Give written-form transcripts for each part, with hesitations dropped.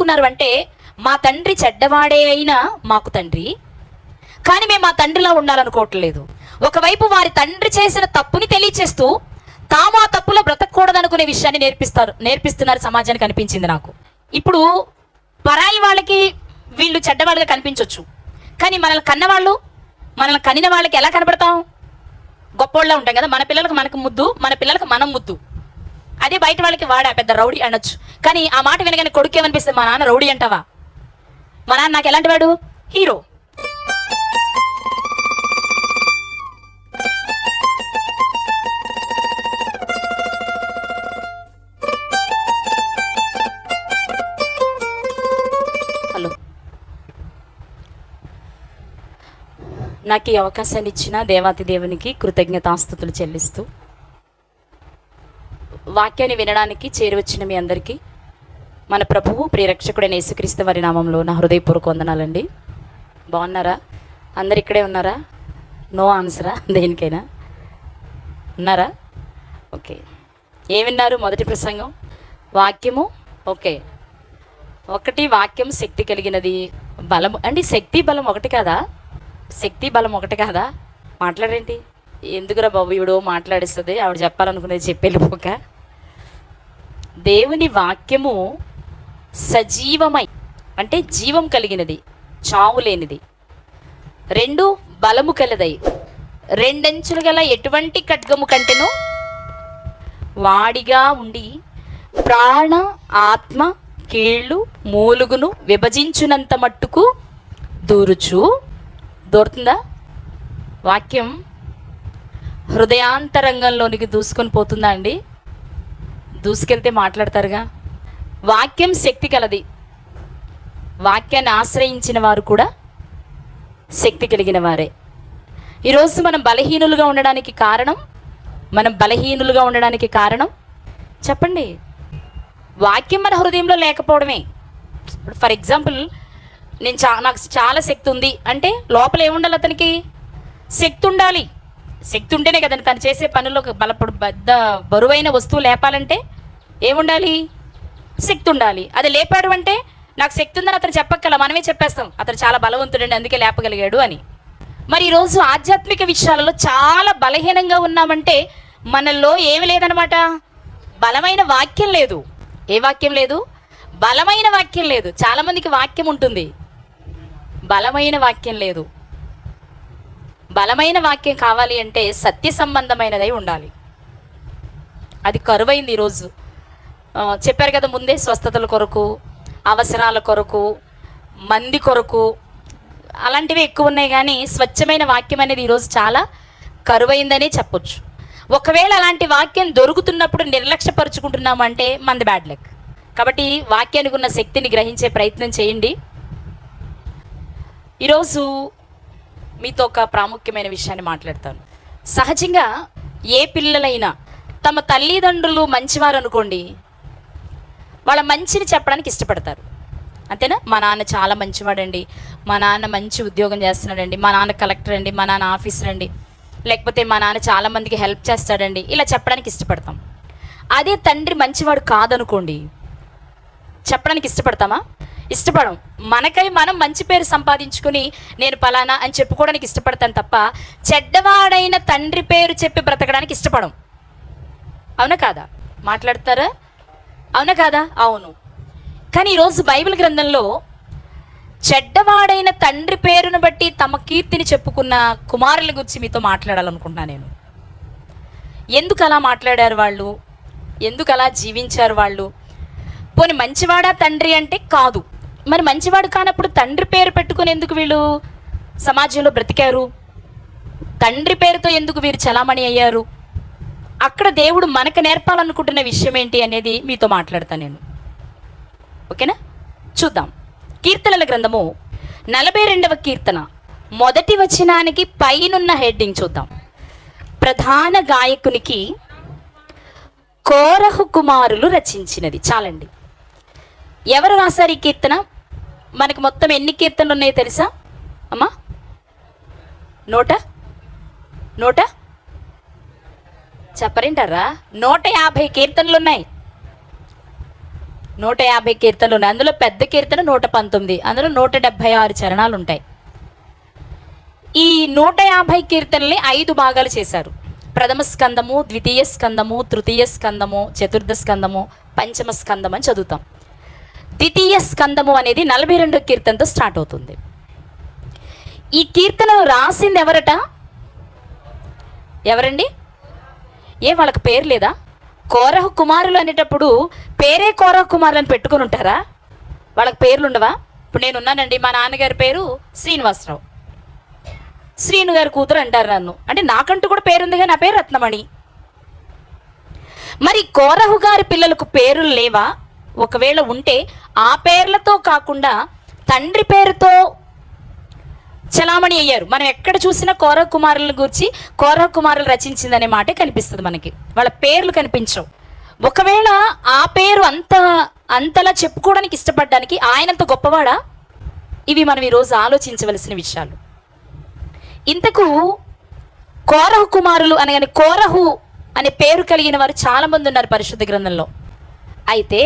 ఏమనుకున్నారు అంటే, మా తండ్రి చెడ్డవాడే అయినా మాకు తండ్రి, కానీ మేము మా తండ్రిలా ఉండాలనుకోవట్లేదు. ఒకవైపు వారి తండ్రి చేసిన తప్పుని తెలియచేస్తూ తాము ఆ తప్పులో బ్రతకూడదనుకునే విషయాన్ని నేర్పిస్తున్నారు సమాజానికి అనిపించింది నాకు. ఇప్పుడు పరాయి వాళ్ళకి వీళ్ళు చెడ్డవాళ్ళుగా కనిపించవచ్చు, కానీ మనల్ని కన్నవాళ్ళు, మనల్ని కనిన వాళ్ళకి ఎలా కనబడతాం? గొప్పోళ్ళ ఉంటాం కదా. మన పిల్లలకు మనకు ముద్దు, మన పిల్లలకు మనం ముద్దు. అదే బయట వాళ్ళకి వాడా పెద్ద రౌడీ అనొచ్చు. కానీ ఆ మాట వినగానే కొడుకు ఏమనిపిస్తుంది? మా నాన్న రౌడీ అంటావా? మా నాన్న నాకు ఎలాంటి వాడు? హీరో. హలో, నాకు ఈ అవకాశాన్ని ఇచ్చిన దేవాతి దేవునికి కృతజ్ఞతాస్తుతులు చెల్లిస్తూ, వాక్యాన్ని వినడానికి చేరువచ్చిన మీ అందరికీ మన ప్రభువు ప్రియరక్షకుడైన యేసుక్రీస్తు వారి నామంలో నా హృదయపూర్వక వందనాలండి. బాగున్నారా? అందరు ఇక్కడే ఉన్నారా? నో ఆన్సరా? దేనికైనా ఉన్నారా? ఓకే. ఏమిన్నారు? మొదటి ప్రసంగం వాక్యము. ఓకే, ఒకటి వాక్యం శక్తి కలిగినది, బలం అండి. శక్తి బలం ఒకటి కాదా? శక్తి బలం ఒకటి కాదా? మాట్లాడేంటి? ఎందుకురా బాబు ఇవిడో మాట్లాడిస్తుంది, ఆవిడ చెప్పాలనుకునేది చెప్పెళ్ళిపోక. దేవుని వాక్యము సజీవమై అంటే జీవం కలిగినది, చావు లేనిది, రెండు బలము కలదై, రెండంచులు గల ఎటువంటి ఖడ్గము కంటేనో వాడిగా ఉండి ప్రాణ ఆత్మ కీళ్ళు మూలుగును విభజించునంత మట్టుకు దూరుతుందా? వాక్యం హృదయాంతరంగంలోనికి దూసుకొని పోతుందా అండి? దూసుకెళ్తే మాట్లాడతారుగా. వాక్యం శక్తి కలది. వాక్యాన్ని ఆశ్రయించిన వారు కూడా శక్తి కలిగిన వారే. ఈరోజు మనం బలహీనులుగా ఉండడానికి కారణం చెప్పండి, వాక్యం మన హృదయంలో లేకపోవడమే. ఇప్పుడు ఫర్ ఎగ్జాంపుల్, నాకు చాలా శక్తి ఉంది అంటే లోపల ఏముండాలి? అతనికి శక్తి ఉండాలి. శక్తి ఉంటేనే కదండి తను చేసే పనుల్లో పెద్ద బరువైన వస్తువు లేపాలంటే ఏముండాలి? శక్తి ఉండాలి. అది లేపాడు అంటే నాకు శక్తి ఉందని అతను చెప్పక్కల, మనమే చెప్పేస్తాం అతను చాలా బలవంతుడండి అందుకే లేపగలిగాడు అని. మరి ఈరోజు ఆధ్యాత్మిక విషయాలలో చాలా బలహీనంగా ఉన్నామంటే మనలో ఏమి లేదనమాట, బలమైన వాక్యం లేదు. ఏ వాక్యం లేదు? బలమైన వాక్యం లేదు. చాలామందికి వాక్యం ఉంటుంది, బలమైన వాక్యం లేదు. బలమైన వాక్యం కావాలి అంటే సత్య సంబంధమైనదై ఉండాలి. అది కరువైంది ఈరోజు. చెప్పారు కదా ముందే, స్వస్థతల కొరకు, అవసరాల కొరకు, మంది కొరకు అలాంటివి ఎక్కువ ఉన్నాయి, కానీ స్వచ్ఛమైన వాక్యం అనేది ఈరోజు చాలా కరువైందనే చెప్పొచ్చు. ఒకవేళ అలాంటి వాక్యం దొరుకుతున్నప్పుడు నిర్లక్ష్యపరుచుకుంటున్నామంటే మనది బ్యాడ్ లక్. కాబట్టి వాక్యానికి ఉన్న శక్తిని గ్రహించే ప్రయత్నం చేయండి. ఈరోజు మీతో ఒక ప్రాముఖ్యమైన విషయాన్ని మాట్లాడతాను. సహజంగా ఏ పిల్లలైనా తమ తల్లిదండ్రులు మంచివారు అనుకోండి, వాళ్ళ మంచిని చెప్పడానికి ఇష్టపడతారు. అంతేనా? మా నాన్న చాలా మంచివాడండి, మా నాన్న మంచి ఉద్యోగం చేస్తున్నాడండి, మా నాన్న కలెక్టర్ అండి, మా నాన్న ఆఫీసర్ అండి, లేకపోతే మా నాన్న చాలామందికి హెల్ప్ చేస్తాడండి, ఇలా చెప్పడానికి ఇష్టపడతాం. అదే తండ్రి మంచివాడు కాదనుకోండి, చెప్పడానికి ఇష్టపడతామా? ఇష్టపడం. మనకై మనం మంచి పేరు సంపాదించుకుని నేను పలానా అని చెప్పుకోవడానికి ఇష్టపడతాను తప్ప చెడ్డవాడైన తండ్రి పేరు చెప్పి బ్రతకడానికి ఇష్టపడం. అవునా కాదా? మాట్లాడతారా? అవునా కాదా? అవును. కానీ ఈరోజు బైబిల్ గ్రంథంలో చెడ్డవాడైన తండ్రి పేరును బట్టి తమ కీర్తిని చెప్పుకున్న కుమారుల గురించి మీతో మాట్లాడాలనుకుంటున్నా నేను. ఎందుకు అలా మాట్లాడారు వాళ్ళు? ఎందుకు అలా జీవించారు వాళ్ళు? పోనీ మంచివాడా తండ్రి అంటే కాదు. మరి మంచివాడు కానప్పుడు తండ్రి పేరు పెట్టుకుని ఎందుకు వీళ్ళు సమాజంలో బ్రతికారు? తండ్రి పేరుతో ఎందుకు వీరు చలామణి అయ్యారు? అక్కడ దేవుడు మనకు నేర్పాలనుకుంటున్న విషయం ఏంటి అనేది మీతో మాట్లాడతాను నేను. ఓకేనా? చూద్దాం. కీర్తనల గ్రంథము 42వ కీర్తన మొదటి వచనానికి పైనున్న హెడ్డింగ్ చూద్దాం. ప్రధాన గాయకునికి కోరహు కుమారులు రచించినది. చాలండి. ఎవరు రాశారు ఈ కీర్తన? మనకు మొత్తం ఎన్ని కీర్తనలు ఉన్నాయో తెలుసా అమ్మా? నోట చెప్పరేంటారా? 150 కీర్తనలు ఉన్నాయి. 150 కీర్తనలు ఉన్నాయి. అందులో పెద్ద కీర్తన 119, అందులో 176 చరణాలు ఉంటాయి. ఈ 150 కీర్తనల్ని 5 భాగాలు చేశారు. ప్రథమ స్కందము, ద్వితీయ స్కందము, తృతీయ స్కందము, చతుర్థ స్కందము, పంచమ స్కందం అని చదువుతాం. ద్వితీయ స్కందము అనేది 42 కీర్తనతో స్టార్ట్ అవుతుంది. ఈ కీర్తన రాసింది ఎవరట? ఎవరండి? వాళ్ళకి పేరు లేదా? కోరహు కుమారులు అనేటప్పుడు పేరే కోరహు కుమారులు అని పెట్టుకుని ఉంటారా? వాళ్ళకి పేర్లు ఉండవా? ఇప్పుడు నేనున్నానండి, మా నాన్నగారి పేరు శ్రీనివాసరావు, శ్రీను గారి కూతురు అంటారు నన్ను. అంటే నాకంటూ కూడా పేరుందిగా, నా పేరు రత్నమణి. మరి కోరహు గారి పిల్లలకు పేర్లు లేవా? ఒకవేళ ఉంటే ఆ పేర్లతో కాకుండా తండ్రి పేరుతో చలామణి అయ్యారు. మనం ఎక్కడ చూసినా కోరహు కుమారుల గురించి కోరహు కుమారులు రచించిందనే మాటే కనిపిస్తుంది మనకి, వాళ్ళ పేర్లు కనిపించవు. ఒకవేళ ఆ పేరు అంతలా చెప్పుకోవడానికి ఇష్టపడడానికి ఆయనంత గొప్పవాడా? ఇవి మనం ఈరోజు ఆలోచించవలసిన విషయాలు. ఇంతకు కోరహు కుమారులు అనగానే కోరహు అనే పేరు కలిగిన వారు చాలామంది ఉన్నారు పరిశుద్ధ గ్రంథంలో. అయితే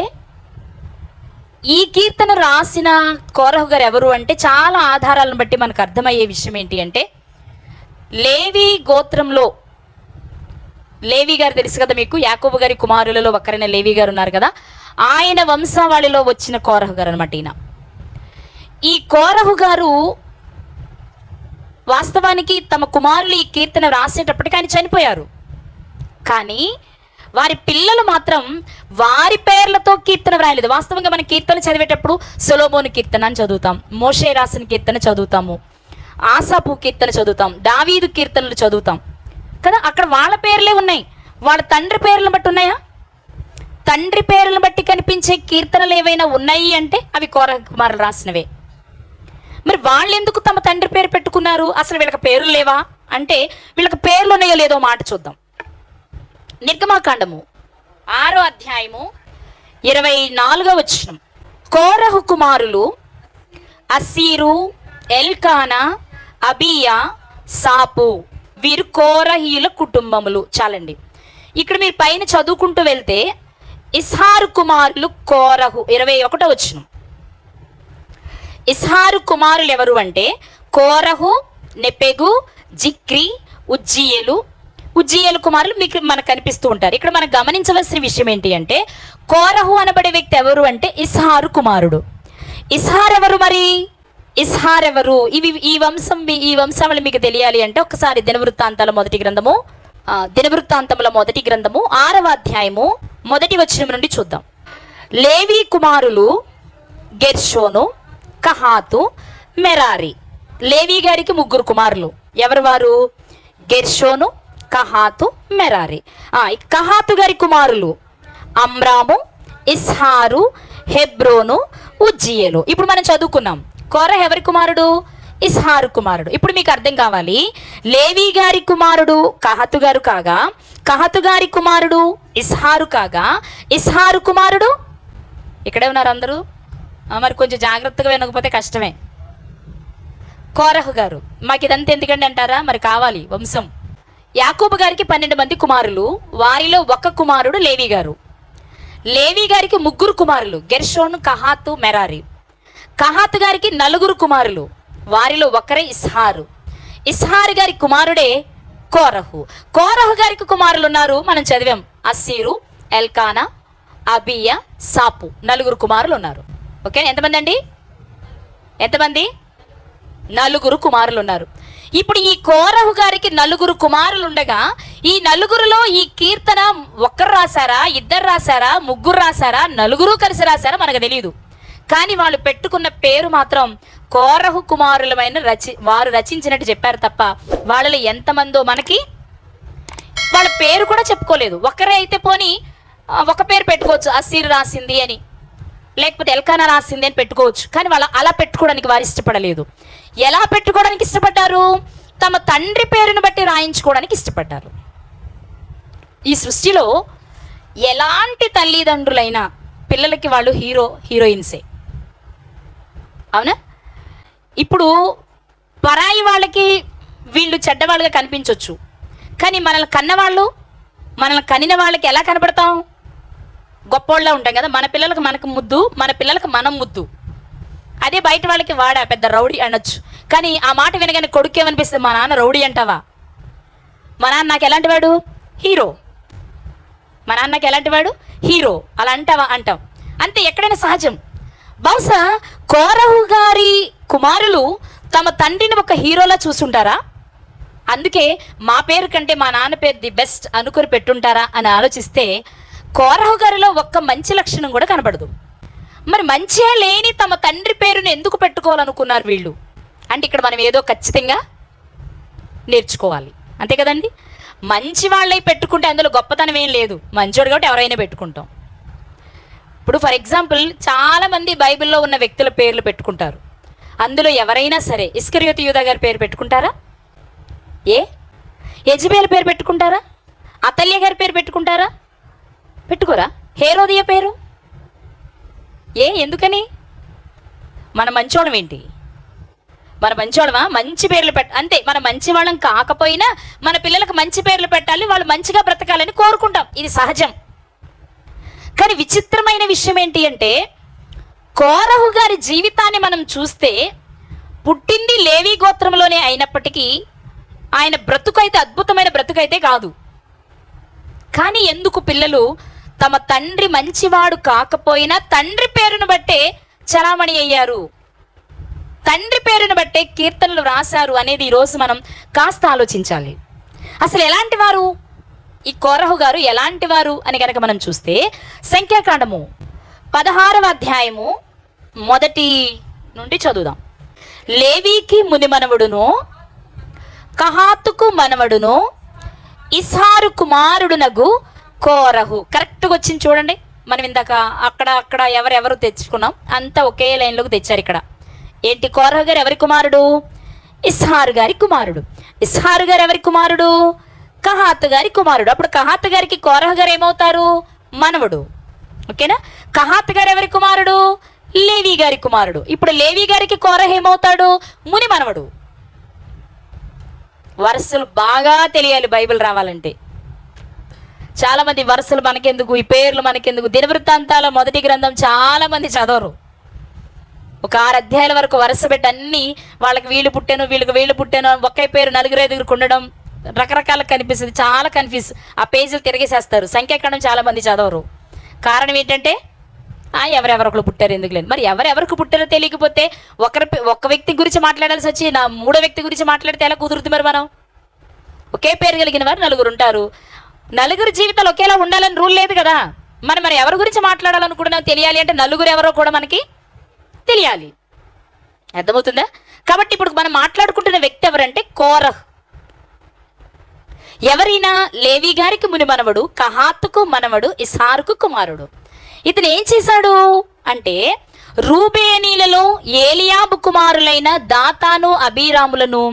ఈ కీర్తన రాసిన కోరహు గారు ఎవరు అంటే, చాలా ఆధారాలను బట్టి మనకు అర్థమయ్యే విషయం ఏంటి అంటే, లేవి గోత్రంలో, లేవి గారు తెలుసు కదా మీకు, యాకోబు గారి కుమారులలో ఒకరైన లేవి గారు ఉన్నారు కదా, ఆయన వంశావళిలో వచ్చిన కోరహు గారు అనమాట ఈయన. ఈ కోరహు గారు వాస్తవానికి తమ కుమారులు ఈ కీర్తన రాసేటప్పటికి ఆయన చనిపోయారు. కానీ వారి పిల్లలు మాత్రం వారి పేర్లతో కీర్తన వ్రాయలేదు. వాస్తవంగా మన కీర్తన చదివేటప్పుడు సొలొమోను కీర్తన అని చదువుతాం, మోషే రాసిన కీర్తన చదువుతాము, ఆసాపు కీర్తన చదువుతాం, దావీదు కీర్తనలు చదువుతాం కదా. అక్కడ వాళ్ళ పేర్లే ఉన్నాయి. వాళ్ళ తండ్రి పేర్లను బట్టి ఉన్నాయా? తండ్రి పేర్లను బట్టి కనిపించే కీర్తనలు ఏవైనా ఉన్నాయి అంటే అవి కోరహు కుమారులు రాసినవే. మరి వాళ్ళు ఎందుకు తమ తండ్రి పేరు పెట్టుకున్నారు? అసలు వీళ్ళకి పేర్లు లేవా అంటే, వీళ్ళకి పేర్లు ఉన్నాయో లేదో మాట చూద్దాం. నిర్గమాకాండము 6వ అధ్యాయము 24వ వచనం. కోరహు కుమారులు అస్సీరు, ఎల్కానా, అబియా, సాపు, వీరు కోరహీల కుటుంబములు. చాలండి. ఇక్కడ మీరు పైన చదువుకుంటూ వెళ్తే ఇస్హారు కుమారులు కోరహు 21వ వచనం. ఇస్హారు కుమారులు ఎవరు అంటే కోరహు, నెపెగు, జిక్రి, ఉజ్జీయేలు కుమారులు మీకు మనకు కనిపిస్తూ ఉంటారు. ఇక్కడ మనం గమనించవలసిన విషయం ఏంటి అంటే, కోరహు అనబడే వ్యక్తి ఎవరు అంటే ఇస్హారు కుమారుడు. ఇస్హార్ ఎవరు? మరి ఇస్హార్ ఎవరు? ఈ వంశావళి మీకు తెలియాలి అంటే ఒకసారి దినవృత్తాంతముల మొదటి గ్రంథము 6వ అధ్యాయము 1వ వచనం నుండి చూద్దాం. లేవి కుమారులు గెర్షోను, కహాతు, మెరారి. లేవి గారికి 3 కుమారులు. ఎవరు వారు? గెర్షోను, కహాతు, మెరారి. కహాతు గారి కుమారులు అమ్రాము, ఇస్హారు, హెబ్రోను, ఉజ్జీయేలు. ఇప్పుడు మనం చదువుకున్నాం. కోరహు ఎవరి కుమారుడు? ఇస్హారు కుమారుడు. ఇప్పుడు మీకు అర్థం కావాలి, లేవి గారి కుమారుడు కహాతు గారు కాగా, కహాతు గారి కుమారుడు ఇస్హారు కాగా, ఇస్హారు కుమారుడు ఇక్కడే ఉన్నారు అందరూ. మరి కొంచెం జాగ్రత్తగా వినకపోతే కష్టమే. కోరహు గారు. మాకు ఇదంతా ఎందుకండి అంటారా? మరి కావాలి వంశం. యాకోబు గారికి 12 మంది కుమారులు, వారిలో ఒక కుమారుడు లేవి గారు. లేవి గారికి 3 కుమారులు, గెర్షోను, కహాతు, మెరారి. కహాతు గారికి 4 కుమారులు, వారిలో ఒకరే ఇస్హారు. ఇస్హారు గారి కుమారుడే కోరహు. కోరహు గారికి కుమారులు ఉన్నారు, మనం చదివాం, అస్సీరు, ఎల్కానా, అబియా, సాపు. 4 కుమారులు ఉన్నారు. ఓకే, ఎంతమంది అండి? ఎంతమంది? 4 కుమారులు ఉన్నారు. ఇప్పుడు ఈ కోరహు గారికి 4 కుమారులు ఉండగా, ఈ 4లో ఈ కీర్తన ఒక్కరు రాశారా, 2 రాశారా, 3 రాశారా, 4 కలిసి రాశారా మనకు తెలియదు. కానీ వాళ్ళు పెట్టుకున్న పేరు మాత్రం కోరహు కుమారులమైన వారు రచించినట్టు చెప్పారు తప్ప వాళ్ళలో ఎంతమందో మనకి వాళ్ళ పేరు కూడా చెప్పుకోలేదు. ఒకరే అయితే పోనీ ఒక పేరు పెట్టుకోవచ్చు, అస్సీరు రాసింది అని, లేకపోతే ఎల్కానా రాసింది అని పెట్టుకోవచ్చు. కానీ వాళ్ళు అలా పెట్టుకోవడానికి వారు ఇష్టపడలేదు. ఎలా పెట్టుకోవడానికి ఇష్టపడ్డారు? తమ తండ్రి పేరును బట్టి రాయించుకోవడానికి ఇష్టపడ్డారు. ఈ సృష్టిలో ఎలాంటి తల్లిదండ్రులైనా పిల్లలకి వాళ్ళు హీరోయిన్సే, అవునా? ఇప్పుడు పరాయి వాళ్ళకి వీళ్ళు చెడ్డవాళ్ళుగా కనిపించవచ్చు, కానీ మనల్ని కన్నవాళ్ళు, మనల్ని కనిన వాళ్ళకి ఎలా కనపడతాం? గొప్పోళ్ళ ఉంటాం కదా, మన పిల్లలకు మనకు ముద్దు, మన పిల్లలకు మనం ముద్దు. అదే బయట వాళ్ళకి వాడా పెద్ద రౌడీ అనొచ్చు. కానీ ఆ మాట వినగానే కొడుకు ఏమనిపిస్తుంది, మా నాన్న రౌడీ అంటావా, మా నాన్న నాకు ఎలాంటి వాడు, హీరో, మా నాన్న నాకు ఎలాంటి వాడు, హీరో, అలా అంటావా, అంటాం. అంతే, ఎక్కడైనా సహజం. బహుశా కోరహు గారి కుమారులు తమ తండ్రిని ఒక హీరోలా చూసుంటారా? అందుకే మా పేరు కంటే మా నాన్న పేరు ది బెస్ట్ అనుకుని పెట్టుంటారా అని ఆలోచిస్తే కోరహు గారిలో ఒక్క మంచి లక్షణం కూడా కనబడదు. మరి మంచిగా లేని తమ తండ్రి పేరుని ఎందుకు పెట్టుకోవాలనుకున్నారు వీళ్ళు అంటే ఇక్కడ మనం ఏదో ఖచ్చితంగా నేర్చుకోవాలి, అంతే కదండి. మంచి వాళ్ళై పెట్టుకుంటే అందులో గొప్పతనం ఏం లేదు, మంచోడు కాబట్టి ఎవరైనా పెట్టుకుంటాం. ఇప్పుడు ఫర్ ఎగ్జాంపుల్ చాలామంది బైబిల్లో ఉన్న వ్యక్తుల పేర్లు పెట్టుకుంటారు. అందులో ఎవరైనా సరే ఇస్కరియోతు యూదా గారి పేరు పెట్టుకుంటారా? యెజబేలు పేరు పెట్టుకుంటారా? అతల్య గారి పేరు పెట్టుకుంటారా? పెట్టుకోరా? హేరోదియ పేరు ఎందుకని? మన మంచోళం ఏంటి, మన మంచోళమా? మంచి పేర్లు అంతే. మన మంచి వాళ్ళం కాకపోయినా మన పిల్లలకు మంచి పేర్లు పెట్టాలి, వాళ్ళు మంచిగా బ్రతకాలని కోరుకుంటాం, ఇది సహజం. కానీ విచిత్రమైన విషయం ఏంటి అంటే కోరహు గారి జీవితాన్ని మనం చూస్తే పుట్టింది లేవి గోత్రంలోనే అయినప్పటికీ ఆయన బ్రతుకైతే అద్భుతమైన బ్రతుకైతే కాదు. కానీ ఎందుకు పిల్లలు తమ తండ్రి మంచివాడు కాకపోయినా తండ్రి పేరును బట్టే చలామణి అయ్యారు, తండ్రి పేరును బట్టే కీర్తనలు రాశారు అనేది ఈరోజు మనం కాస్త ఆలోచించాలి. అసలు ఎలాంటి వారు ఈ కోరహు గారు, ఎలాంటి వారు అని కనుక మనం చూస్తే సంఖ్యాకాండము 16వ అధ్యాయము 1 నుండి చదువుదాం. లేవీకి మునిమనవుడును కహాతుకు మనవడును ఇస్హారు కుమారుడునగు కోరహు. కరెక్ట్గా వచ్చింది చూడండి. మనం ఇందాక అక్కడ ఎవరెవరు తెచ్చుకున్నాం, అంతా ఒకే లైన్లోకి తెచ్చారు. ఇక్కడ ఏంటి, కోరహు గారు ఎవరి కుమారుడు? ఇస్హారు గారి కుమారుడు. ఇస్హారు గారు ఎవరి కుమారుడు? కహాతు గారి కుమారుడు. అప్పుడు కహాతు గారికి కోరహు గారు ఏమవుతారు? మనవడు. ఓకేనా? కహాతు గారు ఎవరి కుమారుడు? లేవి గారి కుమారుడు. ఇప్పుడు లేవి గారికి కోరహు ఏమవుతాడు? ముని మనవడు. వరుసలు బాగా తెలియాలి బైబిల్ రావాలంటే. చాలా మంది వరుసలు మనకెందుకు, ఈ పేర్లు మనకెందుకు, దినవృత్తాంతాల 1వ గ్రంథం చాలా మంది చదవరు. ఒక 6 అధ్యాయాల వరకు వరుస పెట్టి అన్ని వాళ్ళకి వీళ్ళు పుట్టాను, వీళ్ళకి వీళ్ళు పుట్టాను, ఒకే పేరు 4-5 ఉండడం రకరకాలుగా కనిపిస్తుంది. చాలా కన్ఫ్యూజ్, ఆ పేజీలు తిరిగేసేస్తారు. సంఖ్యాకాండం చాలా మంది చదవరు. కారణం ఏంటంటే ఎవరెవరికి పుట్టారు ఎందుకు లేదు. మరి ఎవరెవరికి పుట్టారో తెలియకపోతే ఒక్క వ్యక్తి గురించి మాట్లాడాల్సి వచ్చి 3వ వ్యక్తి గురించి మాట్లాడితే ఎలా కుదురుతుంది? మరి మనం ఒకే పేరు కలిగిన వారు 4 ఉంటారు, 4 జీవితాలు ఒకేలా ఉండాలని రూల్ లేదు కదా. మరి ఎవరి గురించి మాట్లాడాలనుకుంటున్నా తెలియాలి అంటే 4 ఎవరో కూడా మనకి తెలియాలి. అర్థమవుతుందా? కాబట్టి ఇప్పుడు మనం మాట్లాడుకుంటున్న వ్యక్తి ఎవరంటే కోరహ్. ఎవరైనా లేవి గారికి ముని మనవడు, కహాతుకు మనవడు, ఇస్హారుకు కుమారుడు. ఇతను ఏం చేశాడు అంటే రూబేనీలలో ఏలియాబు కుమారులైన దాతాను అబీరాములను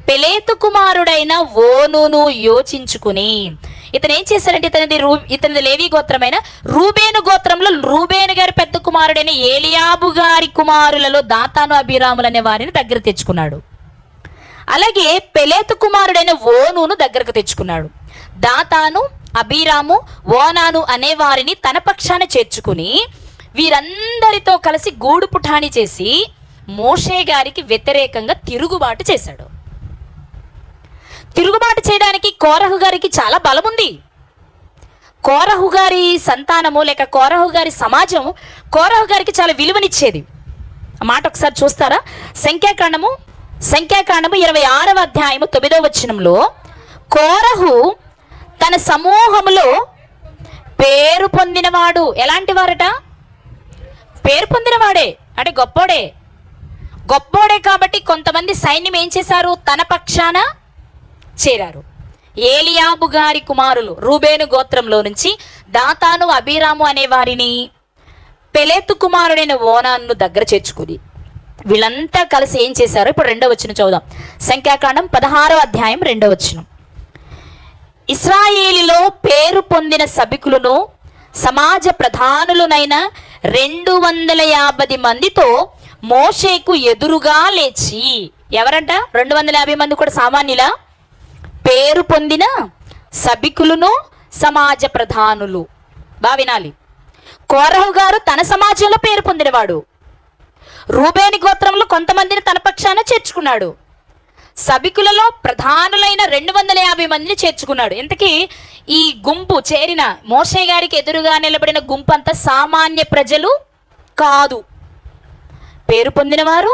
పెలేతు కుమారుడైన ఓనును యోచించుకుని ఇతను ఏం చేశాడంటే ఇతనిది లేవి గోత్రమైన రూబేను గోత్రంలో రూబేను గారి పెద్ద కుమారుడైన ఏలియాబు గారి కుమారులలో దాతాను అబీరాములు అనే వారిని దగ్గర తెచ్చుకున్నాడు. అలాగే పెలేతు కుమారుడైన ఓనును దగ్గరకు తెచ్చుకున్నాడు. దాతాను, అబీరాము, ఓనాను అనే వారిని తన పక్షాన చేర్చుకుని వీరందరితో కలిసి గూడు పుఠాని చేసి మోషే గారికి వ్యతిరేకంగా తిరుగుబాటు చేశాడు. తిరుగుబాటు చేయడానికి కోరహు గారికి చాలా బలం ఉంది. కోరహు గారి సంతానము లేక కోరహు గారి సమాజం కోరహు గారికి చాలా విలువనిచ్చేది. ఆ మాట ఒకసారి చూస్తారా? సంఖ్యాకాండము 26వ అధ్యాయము 9వ వచనంలో కోరహు తన సమూహములో పేరు పొందినవాడు. ఎలాంటి వారట? పేరు పొందినవాడే అంటే గొప్పోడే కాబట్టి కొంతమంది సైన్యం ఏం చేశారు? తన పక్షాన చేరారు. ఏలియాబు గారి కుమారులు రూబేను గోత్రంలో నుంచి దాతాను, అబీరాము అనే వారిని పెలేతు కుమారుడైన ఓనాను దగ్గర చేర్చుకుని వీళ్ళంతా కలిసి ఏం చేశారో ఇప్పుడు 2వ వచనం చదువుదాం. సంఖ్యాకాండం 16వ అధ్యాయం 2వ వచనం. ఇశ్రాయేలులో పేరు పొందిన సభికులను సమాజ ప్రధానులనైన 250 మందితో మోషేకు ఎదురుగా లేచి, ఎవరంట? 250 మంది కూడా సామాన్యుల? పేరు పొందిన సభికులను సమాజ ప్రధానులు. బాగా వినాలి. కోరహు గారు తన సమాజంలో పేరు పొందినవాడు. రూబేని గోత్రంలో కొంతమందిని తన పక్షాన చేర్చుకున్నాడు. సభికులలో ప్రధానులైన 250 మందిని చేర్చుకున్నాడు. ఇంతకీ ఈ గుంపు చేరిన మోషే గారికి ఎదురుగా నిలబడిన గుంపు అంతా సామాన్య ప్రజలు కాదు. పేరు పొందినవారు,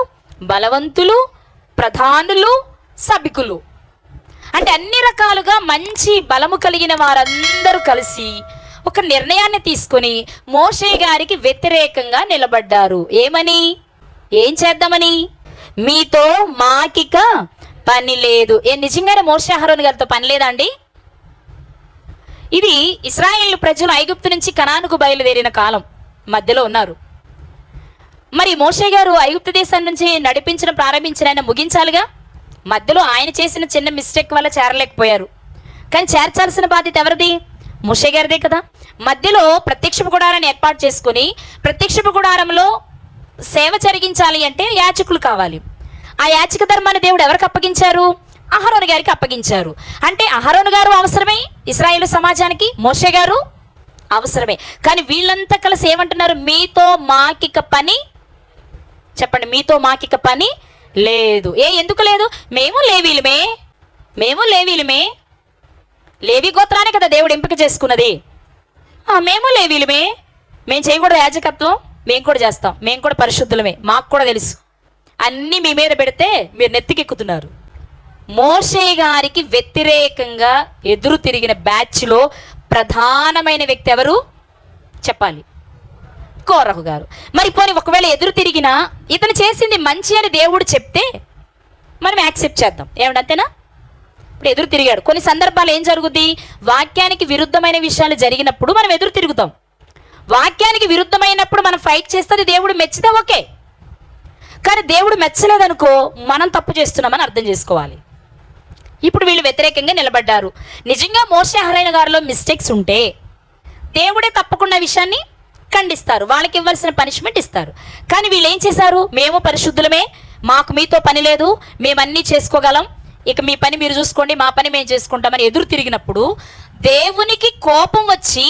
బలవంతులు, ప్రధానులు, సభికులు. అంటే అన్ని రకాలుగా మంచి బలము కలిగిన వారందరూ కలిసి ఒక నిర్ణయాన్ని తీసుకొని మోషే గారికి వ్యతిరేకంగా నిలబడ్డారు. ఏమని? ఏం చేద్దామని? మీతో మాకిక పని లేదు. నిజంగానే మోషే అహరోను గారితో పని లేదా అండి? ఇది ఇశ్రాయేలు ప్రజలు ఐగుప్తు నుంచి కనానుకు బయలుదేరిన కాలం మధ్యలో ఉన్నారు. మరి మోషే గారు ఐగుప్తు దేశం నుంచి ప్రారంభించిన ఆయన ముగించాలిగా. మధ్యలో ఆయన చేసిన చిన్న మిస్టేక్ వల్ల చేరలేకపోయారు. కానీ చేర్చాల్సిన బాధ్యత ఎవరిది? మోషే గారిదే కదా. మధ్యలో ప్రత్యక్షపు గుడారాన్ని ఏర్పాటు చేసుకుని ప్రత్యక్షపు గుడారంలో సేవ జరిగించాలి అంటే యాజకులు కావాలి. ఆ యాజక ధర్మాన్ని దేవుడు ఎవరికి అప్పగించారు? అహరోను గారికి అప్పగించారు. అంటే అహరోను గారు అవసరమే ఇశ్రాయేలు సమాజానికి, మోషే గారు అవసరమే. కానీ వీళ్ళంతా కలిసి ఏమంటున్నారు? మీతో మాకిక పని, చెప్పండి, మీతో మాకిక పని లేదు. ఎందుకు లేదు? మేము లేవీలమే. లేవి గోత్రాన్ని కదా దేవుడు ఎంపిక చేసుకున్నది. మేము లేవీలమే, మేము చేయకూడదు యాజకత్వం? మేము కూడా చేస్తాం, మేము కూడా పరిశుద్ధులమే, మాకు కూడా తెలుసు. అన్నీ మీ మీద పెడితే మీరు నెత్తికెక్కుతున్నారు. మోషే గారికి వ్యతిరేకంగా ఎదురు తిరిగిన బ్యాచ్లో ప్రధానమైన వ్యక్తి ఎవరు చెప్పాలి? కోరహు గారు. మరి పోనీ ఒకవేళ ఎదురు తిరిగినా ఇతను చేసింది మంచి అని దేవుడు చెప్తే మనం యాక్సెప్ట్ చేద్దాం. ఏమంటేనా? ఇప్పుడు ఎదురు తిరిగాడు. కొన్ని సందర్భాలు ఏం జరుగుద్ది? వాక్యానికి విరుద్ధమైన విషయాలు జరిగినప్పుడు మనం ఎదురు తిరుగుతాం. వాక్యానికి విరుద్ధమైనప్పుడు మనం ఫైట్ చేస్తే దేవుడు మెచ్చితే ఓకే. కానీ దేవుడు మెచ్చలేదనుకో మనం తప్పు చేస్తున్నామని అర్థం చేసుకోవాలి. ఇప్పుడు వీళ్ళు వ్యతిరేకంగా నిలబడ్డారు. నిజంగా మోషే అహరోను గారిలో మిస్టేక్స్ ఉంటే దేవుడే తప్పకుండా విషయాన్ని ఖండిస్తారు, వాళ్ళకి ఇవ్వాల్సిన పనిష్మెంట్ ఇస్తారు. కానీ వీళ్ళు ఏం చేశారు? మేము పరిశుద్ధులమే, మాకు మీతో పని లేదు, మేమన్నీ చేసుకోగలం, ఇక మీ పని మీరు చూసుకోండి, మా పని మేము చేసుకుంటామని ఎదురు తిరిగినప్పుడు దేవునికి కోపం వచ్చి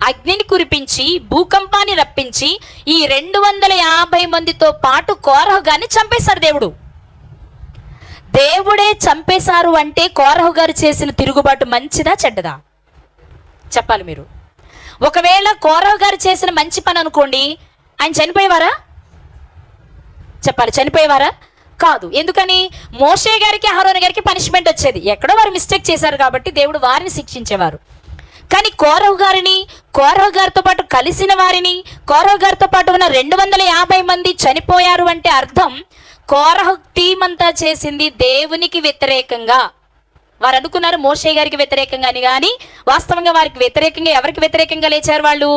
అగ్నిని కురిపించి భూకంపాన్ని రప్పించి ఈ 250 మందితో పాటు కోరహు గారిని చంపేశారు. దేవుడే చంపేశారు అంటే కోరహు గారు చేసిన తిరుగుబాటు మంచిదా చెడ్డదా చెప్పాలి మీరు. ఒకవేళ కోరహు గారు చేసిన మంచి పని అనుకోండి, ఆయన చనిపోయేవారా? చెప్పాలి, చనిపోయేవారా? కాదు. ఎందుకని? మోషే గారికి అహరోను గారికి పనిష్మెంట్ వచ్చేది. ఎక్కడో వారు మిస్టేక్ చేశారు కాబట్టి దేవుడు వారిని శిక్షించేవారు. కానీ కోరహు గారితో పాటు కలిసిన వారిని, కోరహు గారితో పాటు ఉన్న 250 మంది చనిపోయారు అంటే అర్థం కోరహు టీం అంతా చేసింది దేవునికి వ్యతిరేకంగా. వారు అనుకున్నారు మోషే గారికి వ్యతిరేకంగా అని, కానీ వాస్తవంగా వారికి వ్యతిరేకంగా ఎవరికి వ్యతిరేకంగా లేచారు? వాళ్ళు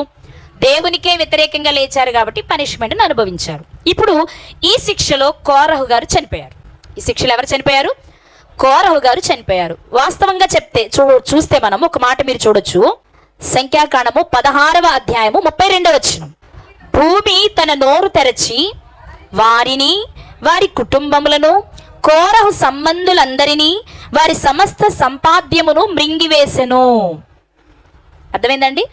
దేవునికే వ్యతిరేకంగా లేచారు కాబట్టి పనిష్మెంట్ని అనుభవించారు. ఇప్పుడు ఈ శిక్షలో కోరహు గారు చనిపోయారు. ఈ శిక్షలో ఎవరు చనిపోయారు? కోరహు గారు చనిపోయారు. వాస్తవంగా చూస్తే మనం ఒక మాట మీరు చూడొచ్చు. సంఖ్యాకాండము 16వ అధ్యాయము 32వ వచనం. భూమి తన నోరు తెరచి వారిని, వారి కుటుంబములను, కోరహు సంబంధులందరినీ, వారి సమస్త సంపాద్యమును మృంగివేసెను. అర్థమైందండి?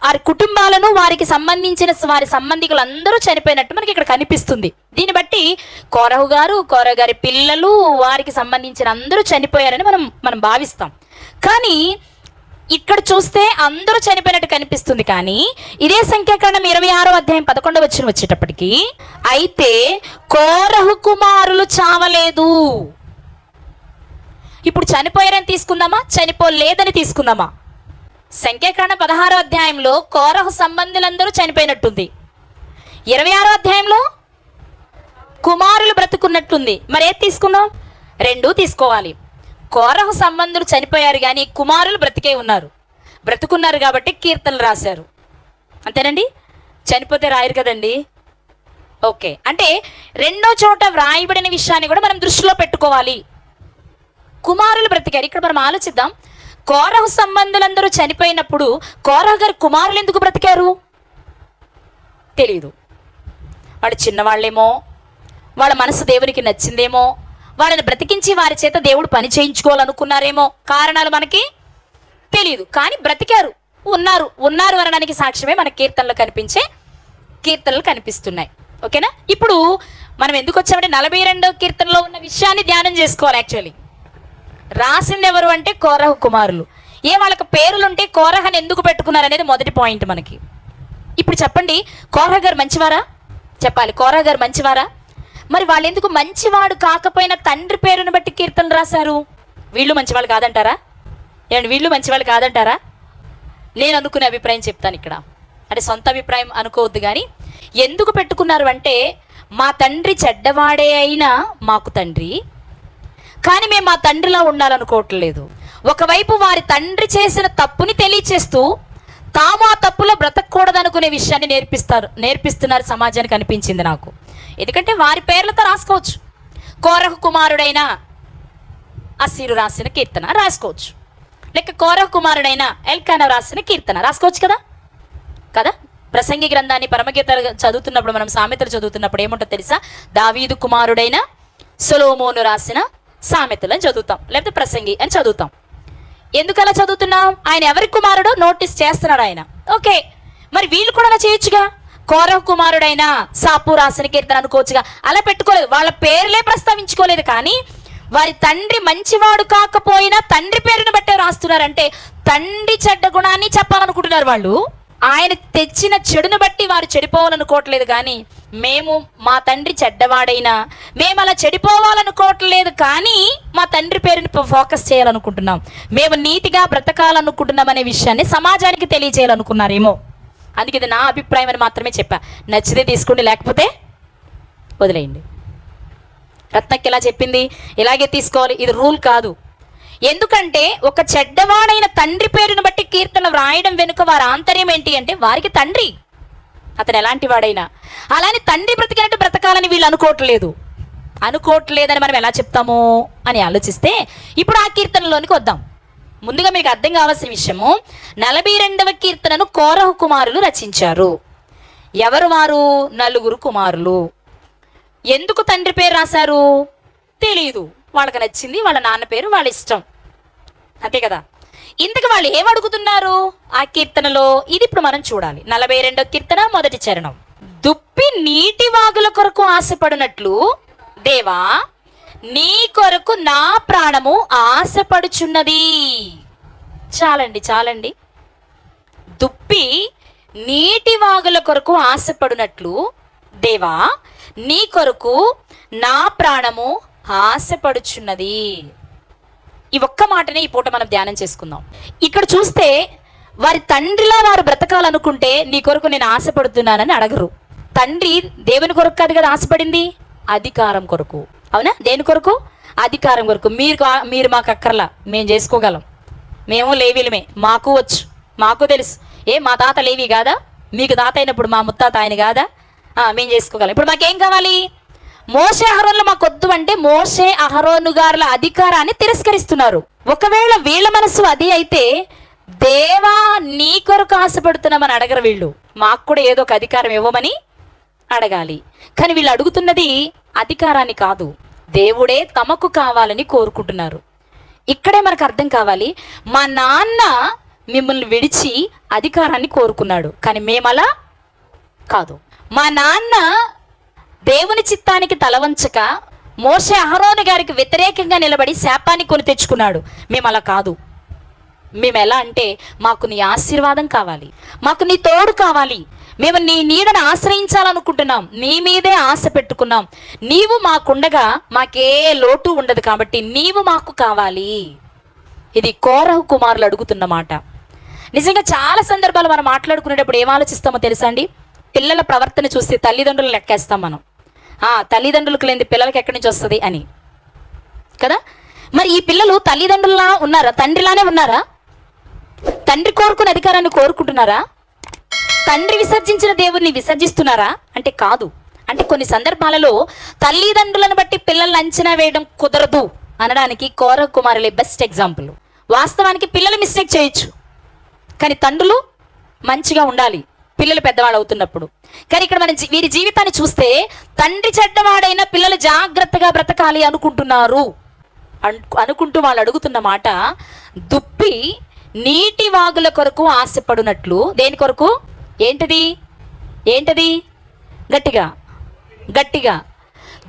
వారి కుటుంబాలను, వారికి సంబంధించిన వారి సంబంధికులందరూ చనిపోయినట్టు మనకి ఇక్కడ కనిపిస్తుంది. దీన్ని బట్టి కోరహు గారి పిల్లలు, వారికి సంబంధించిన అందరూ చనిపోయారని మనం భావిస్తాం. కానీ ఇక్కడ చూస్తే అందరూ చనిపోయినట్టు కనిపిస్తుంది. కానీ ఇదే సంఖ్యాకాండం 26వ అధ్యాయం 11వ వచనం వచ్చేటప్పటికి, అయితే కోరహు కుమారులు చావలేదు. ఇప్పుడు చనిపోయారని తీసుకుందామా, చనిపోలేదని తీసుకుందామా? సంఖ్యాకాండం 16వ అధ్యాయంలో కోరహు సంబంధులందరూ చనిపోయినట్టుంది. 26వ అధ్యాయంలో కుమారులు బ్రతుకున్నట్టుంది. మరి ఏది తీసుకున్నాం? రెండూ తీసుకోవాలి. కోరహు సంబంధులు చనిపోయారు కానీ కుమారులు బ్రతుకున్నారు కాబట్టి కీర్తనలు రాశారు. అంతేనండి? చనిపోతే రాయరు కదండి. ఓకే, అంటే రెండో చోట వ్రాయబడిన విషయాన్ని కూడా మనం దృష్టిలో పెట్టుకోవాలి. కుమారులు బ్రతికారు. ఇక్కడ మనం ఆలోచిద్దాం. కోరహు సంబంధులందరూ చనిపోయినప్పుడు కోరహు గారి కుమారులు ఎందుకు బ్రతికారు? తెలియదు. వాడు చిన్నవాళ్ళేమో, వాళ్ళ మనసు దేవునికి నచ్చిందేమో, వాళ్ళని బ్రతికించి వారి చేత దేవుడు పని చేయించుకోవాలనుకున్నారేమో, కారణాలు మనకి తెలియదు. కానీ బ్రతికారు. ఉన్నారు అనడానికి సాక్ష్యమే మన కీర్తనలు కనిపిస్తున్నాయి. ఓకేనా? ఇప్పుడు మనం ఎందుకు వచ్చామంటే 42వ కీర్తనలో ఉన్న విషయాన్ని ధ్యానం చేసుకోవాలి. యాక్చువల్లీ రాసింది ఎవరు అంటే కోరహు కుమారులు. వాళ్ళకి పేర్లుంటే కోరహని ఎందుకు పెట్టుకున్నారు అనేది మొదటి పాయింట్ మనకి. ఇప్పుడు చెప్పండి, కోరహ గారు మంచివారా? చెప్పాలి. కోరహ గారు మంచివారా? మరి వాళ్ళు ఎందుకు మంచివాడు కాకపోయినా తండ్రి పేరును బట్టి కీర్తనలు రాశారు? వీళ్ళు మంచివాళ్ళు కాదంటారా? వీళ్ళు మంచివాళ్ళు కాదంటారా? నేను అనుకునే అభిప్రాయం చెప్తాను ఇక్కడ. అంటే సొంత అభిప్రాయం అనుకోవద్దు, కానీ ఎందుకు పెట్టుకున్నారు అంటే, మా తండ్రి చెడ్డవాడే అయినా మాకు తండ్రి, కానీ మేము మా తండ్రిలా ఉండాలనుకోవట్లేదు. ఒకవైపు వారి తండ్రి చేసిన తప్పుని తెలియచేస్తూ తాము ఆ తప్పులో బ్రతకూడదనుకునే విషయాన్ని నేర్పిస్తున్నారు సమాజానికి అనిపించింది నాకు. ఎందుకంటే వారి పేర్లతో రాసుకోవచ్చు. కోరహు కుమారుడైన అసీరు రాసిన కీర్తన రాసుకోవచ్చు, లేక కోరహు కుమారుడైన ఎల్కానా రాసిన కీర్తన రాసుకోవచ్చు కదా. ప్రసంగి గ్రంథాన్ని పరమగీతాలు చదువుతున్నప్పుడు, మనం సామెతలు చదువుతున్నప్పుడు ఏముంటుందో తెలుసా? దావీదు కుమారుడైన సొలొమోను రాసిన సామెతలను చదువుతాం, లేకపోతే ప్రసంగి అని చదువుతాం. ఎందుకు అలా చదువుతున్నాం? ఆయన ఎవరి కుమారుడో నోటీస్ చేస్తున్నాడు ఆయన. ఓకే, మరి వీళ్ళు కూడా అలా చేయొచ్చుగా. కోరహు కుమారుడైన సాపు రాసిన కీర్తన అనుకోవచ్చుగా. అలా పెట్టుకోలేదు, వాళ్ళ పేర్లే ప్రస్తావించుకోలేదు. కానీ వారి తండ్రి మంచివాడు కాకపోయినా తండ్రి పేరును బట్టే రాస్తున్నారంటే తండ్రి చెడ్డ గుణాన్ని చెప్పాలనుకుంటున్నారు వాళ్ళు. ఆయన తెచ్చిన చెడును బట్టి వారు చెడిపోవాలనుకోవట్లేదు, కానీ మేము మా తండ్రి చెడ్డవాడైనా మేము అలా చెడిపోవాలనుకోవట్లేదు, కానీ మా తండ్రి పేరుని ఫోకస్ చేయాలనుకుంటున్నాం, మేము నీతిగా బ్రతకాలనుకుంటున్నాం అనే విషయాన్ని సమాజానికి తెలియజేయాలనుకున్నారేమో. అందుకే ఇది నా అభిప్రాయం అని మాత్రమే చెప్పా. నచ్చితే తీసుకోండి, లేకపోతే వదిలేయండి. రత్నకి ఎలా చెప్పింది, ఇలాగే తీసుకోవాలి, ఇది రూల్ కాదు. ఎందుకంటే ఒక చెడ్డవాడైన తండ్రి పేరును బట్టి కీర్తన వ్రాయడం వెనుక వారి ఆంతర్యం ఏంటి అంటే, వారికి తండ్రి అతను ఎలాంటి వాడైనా అలానే తండ్రి బ్రతికినట్టు బ్రతకాలని వీళ్ళు అనుకోవట్లేదని మనం ఎలా చెప్తాము అని ఆలోచిస్తే, ఇప్పుడు ఆ కీర్తనలోనికి వద్దాం. ముందుగా మీకు అర్థం కావాల్సిన విషయము, 42వ కీర్తనను కోరహు కుమారులు రచించారు. ఎవరు వారు? 4 కుమారులు. ఎందుకు తండ్రి పేరు రాశారు తెలియదు, వాళ్ళకి నచ్చింది, వాళ్ళ నాన్న పేరు వాళ్ళ ఇష్టం, అంతే కదా. ఇంతకు వాళ్ళు ఏమడుగుతున్నారు ఆ కీర్తనలో? ఇది ఇప్పుడు మనం చూడాలి. 42వ కీర్తన మొదటి చరణం. దుప్పి నీటి వాగుల కొరకు ఆశపడినట్లు దేవా నీ కొరకు నా ప్రాణము ఆశపడుచున్నది. చాలండి. దుప్పి నీటి వాగుల కొరకు ఆశపడినట్లు దేవా నీ కొరకు నా ప్రాణము ఆశపడుచున్నది. ఈ ఒక్క మాటనే ఈ పూట మనం ధ్యానం చేసుకుందాం. ఇక్కడ చూస్తే వారి తండ్రిలా వారు బ్రతకాలనుకుంటే నీ కొరకు నేను ఆశపడుతున్నానని అడగరు. తండ్రి దేవుని కొరకు కాదు కదా ఆశపడింది, అధికారం కొరకు. అవునా? దేని కొరకు? అధికారం కొరకు. మీరు మాకు అక్కర్లా, మేము చేసుకోగలం, మేము లేవీలమే, మాకు వచ్చు, మాకు తెలుసు. మా తాత లేవి కాదా? మీకు తాత అయినప్పుడు మా ముత్తాత ఆయన కాదా? మేము చేసుకోగలం. ఇప్పుడు మాకేం కావాలి? మోషే అహరోన్లు మాకు వద్దు అంటే మోషే అహరోను గారుల అధికారాన్ని తిరస్కరిస్తున్నారు. ఒకవేళ వీళ్ళ మనసు అది అయితే, దేవా నీ కొరకు ఆశపడుతున్నామని అడగరు వీళ్ళు, మాకు కూడా ఏదో ఒక అధికారం ఇవ్వమని అడగాలి. కానీ వీళ్ళు అడుగుతున్నది అధికారాన్ని కాదు, దేవుడే తమకు కావాలని కోరుకుంటున్నారు. ఇక్కడే మనకు అర్థం కావాలి, మా నాన్న మిమ్మల్ని విడిచి అధికారాన్ని కోరుకున్నాడు, కానీ మేమలా కాదు. మా నాన్న దేవుని చిత్తానికి తలవంచక మోషే అహరోను గారికి వ్యతిరేకంగా నిలబడి శాపాన్ని కొని తెచ్చుకున్నాడు. మేము అలా కాదు. మేము ఎలా అంటే, మాకు నీ ఆశీర్వాదం కావాలి, మాకు నీ తోడు కావాలి, మేము నీ నీడను ఆశ్రయించాలనుకుంటున్నాం, నీ మీదే ఆశ పెట్టుకున్నాం, నీవు మాకుండగా మాకే లోటు ఉండదు, కాబట్టి నీవు మాకు కావాలి. ఇది కోరహు కుమారులు అడుగుతున్న మాట. నిజంగా చాలా సందర్భాలు మనం మాట్లాడుకునేటప్పుడు ఏం ఆలోచిస్తామో తెలుసా అండి? పిల్లల ప్రవర్తన చూస్తే తల్లిదండ్రులు లెక్కేస్తాం మనం. తల్లిదండ్రులకు లేని పిల్లలకి ఎక్కడి నుంచి వస్తుంది అని కదా. మరి ఈ పిల్లలు తల్లిదండ్రులా ఉన్నారా? తండ్రిలానే ఉన్నారా? తండ్రి కోరుకున్న అధికారాన్ని కోరుకుంటున్నారా? తండ్రి విసర్జించిన దేవుణ్ణి విసర్జిస్తున్నారా అంటే కాదు. అంటే కొన్ని సందర్భాలలో తల్లిదండ్రులను బట్టి పిల్లల్ని అంచనా వేయడం కుదరదు అనడానికి కోరహు కుమారులే బెస్ట్ ఎగ్జాంపుల్. వాస్తవానికి పిల్లలు మిస్టేక్ చేయొచ్చు, కానీ తండ్రులు మంచిగా ఉండాలి పిల్లలు పెద్దవాళ్ళు అవుతున్నప్పుడు. కానీ ఇక్కడ మనం వీరి జీవితాన్ని చూస్తే, తండ్రి చెడ్డవాడైనా పిల్లలు జాగ్రత్తగా బ్రతకాలి అనుకుంటున్నారు. అనుకుంటూ వాళ్ళు అడుగుతున్న మాట, దుప్పి నీటి వాగుల కొరకు ఆశపడునట్లు. దేని కొరకు? ఏంటది? ఏంటది? గట్టిగా గట్టిగా.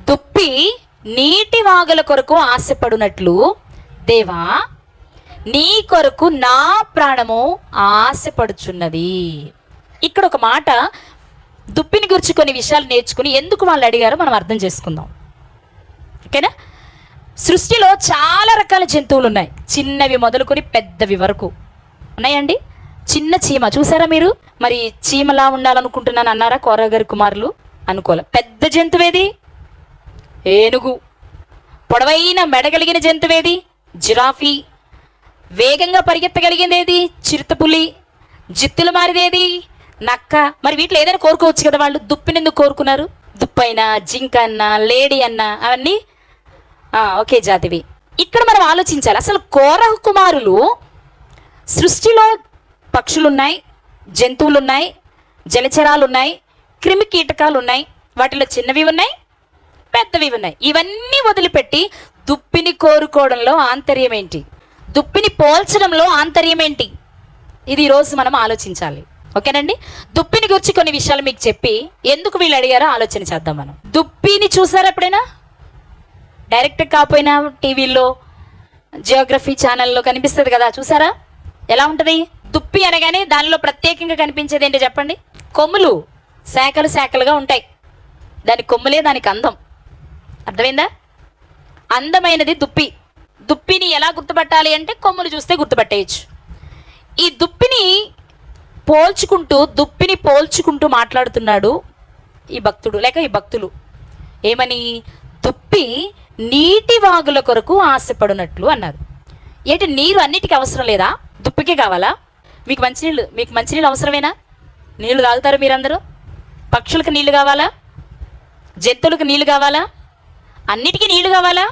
దుప్పి నీటి వాగుల కొరకు ఆశపడునట్లు దేవా నీ కొరకు నా ప్రాణము ఆశపడుచున్నది. ఇక్కడ ఒక మాట, దుప్పిని గురించి కొన్ని విషయాలు నేర్చుకుని ఎందుకు వాళ్ళు అడిగారో మనం అర్థం చేసుకుందాం. ఓకేనా? సృష్టిలో చాలా రకాల జంతువులు ఉన్నాయి, చిన్నవి మొదలుకొని పెద్దవి వరకు ఉన్నాయండి. చిన్న చీమ చూసారా మీరు? మరి చీమలా ఉండాలనుకుంటున్నాను అన్నారా కోరగారి కుమారులు? అనుకోలే. పెద్ద జంతువేది? ఏనుగు. పొడవైన మెడగలిగిన జంతువేది? జిరాఫీ. వేగంగా పరిగెత్తగలిగింది ఏది? చిరుతపులి. జిత్తులు మారిదేది? నక్క. మరి వీటిలో ఏదైనా కోరుకోవచ్చు కదా వాళ్ళు. దుప్పిని ఎందుకు కోరుకున్నారు? దుప్పైనా, జింక అన్నా, లేడీ అన్నా అవన్నీ ఒకే జాతివి. ఇక్కడ మనం ఆలోచించాలి, అసలు కోరహ కుమారులు సృష్టిలో పక్షులున్నాయి, జంతువులున్నాయి, జలచరాలున్నాయి, క్రిమి కీటకాలు ఉన్నాయి, వాటిలో చిన్నవి ఉన్నాయి, పెద్దవి ఉన్నాయి. ఇవన్నీ వదిలిపెట్టి దుప్పిని కోరుకోవడంలో ఆంతర్యం ఏంటి? దుప్పిని పోల్చడంలో ఆంతర్యం ఏంటి? ఇది ఈరోజు మనం ఆలోచించాలి. ఓకేనండి? దుప్పిని గురించి కొన్ని విషయాలు మీకు చెప్పి ఎందుకు వీళ్ళు అడిగారో ఆలోచన చేద్దాం మనం. దుప్పిని చూసారా ఎప్పుడైనా? డైరెక్ట్ కాకపోయినా టీవీలో, జియోగ్రఫీ ఛానల్లో కనిపిస్తుంది కదా, చూసారా? ఎలా ఉంటుంది? దుప్పి అనగానే దానిలో ప్రత్యేకంగా కనిపించేది ఏంటి చెప్పండి? కొమ్ములు శాఖలు శాఖలుగా ఉంటాయి. దాని కొమ్ములే దానికి అందం. అర్థమైందా? అందమైనది దుప్పి. దుప్పిని ఎలా గుర్తుపట్టాలి అంటే కొమ్ములు చూస్తే గుర్తుపట్టేయచ్చు. ఈ దుప్పిని పోల్చుకుంటూ మాట్లాడుతున్నాడు ఈ భక్తుడు లేక ఈ భక్తులు. ఏమని? దుప్పి నీటి వాగుల కొరకు ఆశపడినట్లు అన్నారు. ఏంటి, నీరు అన్నిటికీ అవసరం లేదా? దుప్పికే కావాలా? మీకు మంచినీళ్ళు అవసరమేనా? నీళ్లు తాగుతారు మీరందరూ? పక్షులకు నీళ్లు కావాలా? జంతువులకు నీళ్లు కావాలా? అన్నిటికీ నీళ్లు కావాలా?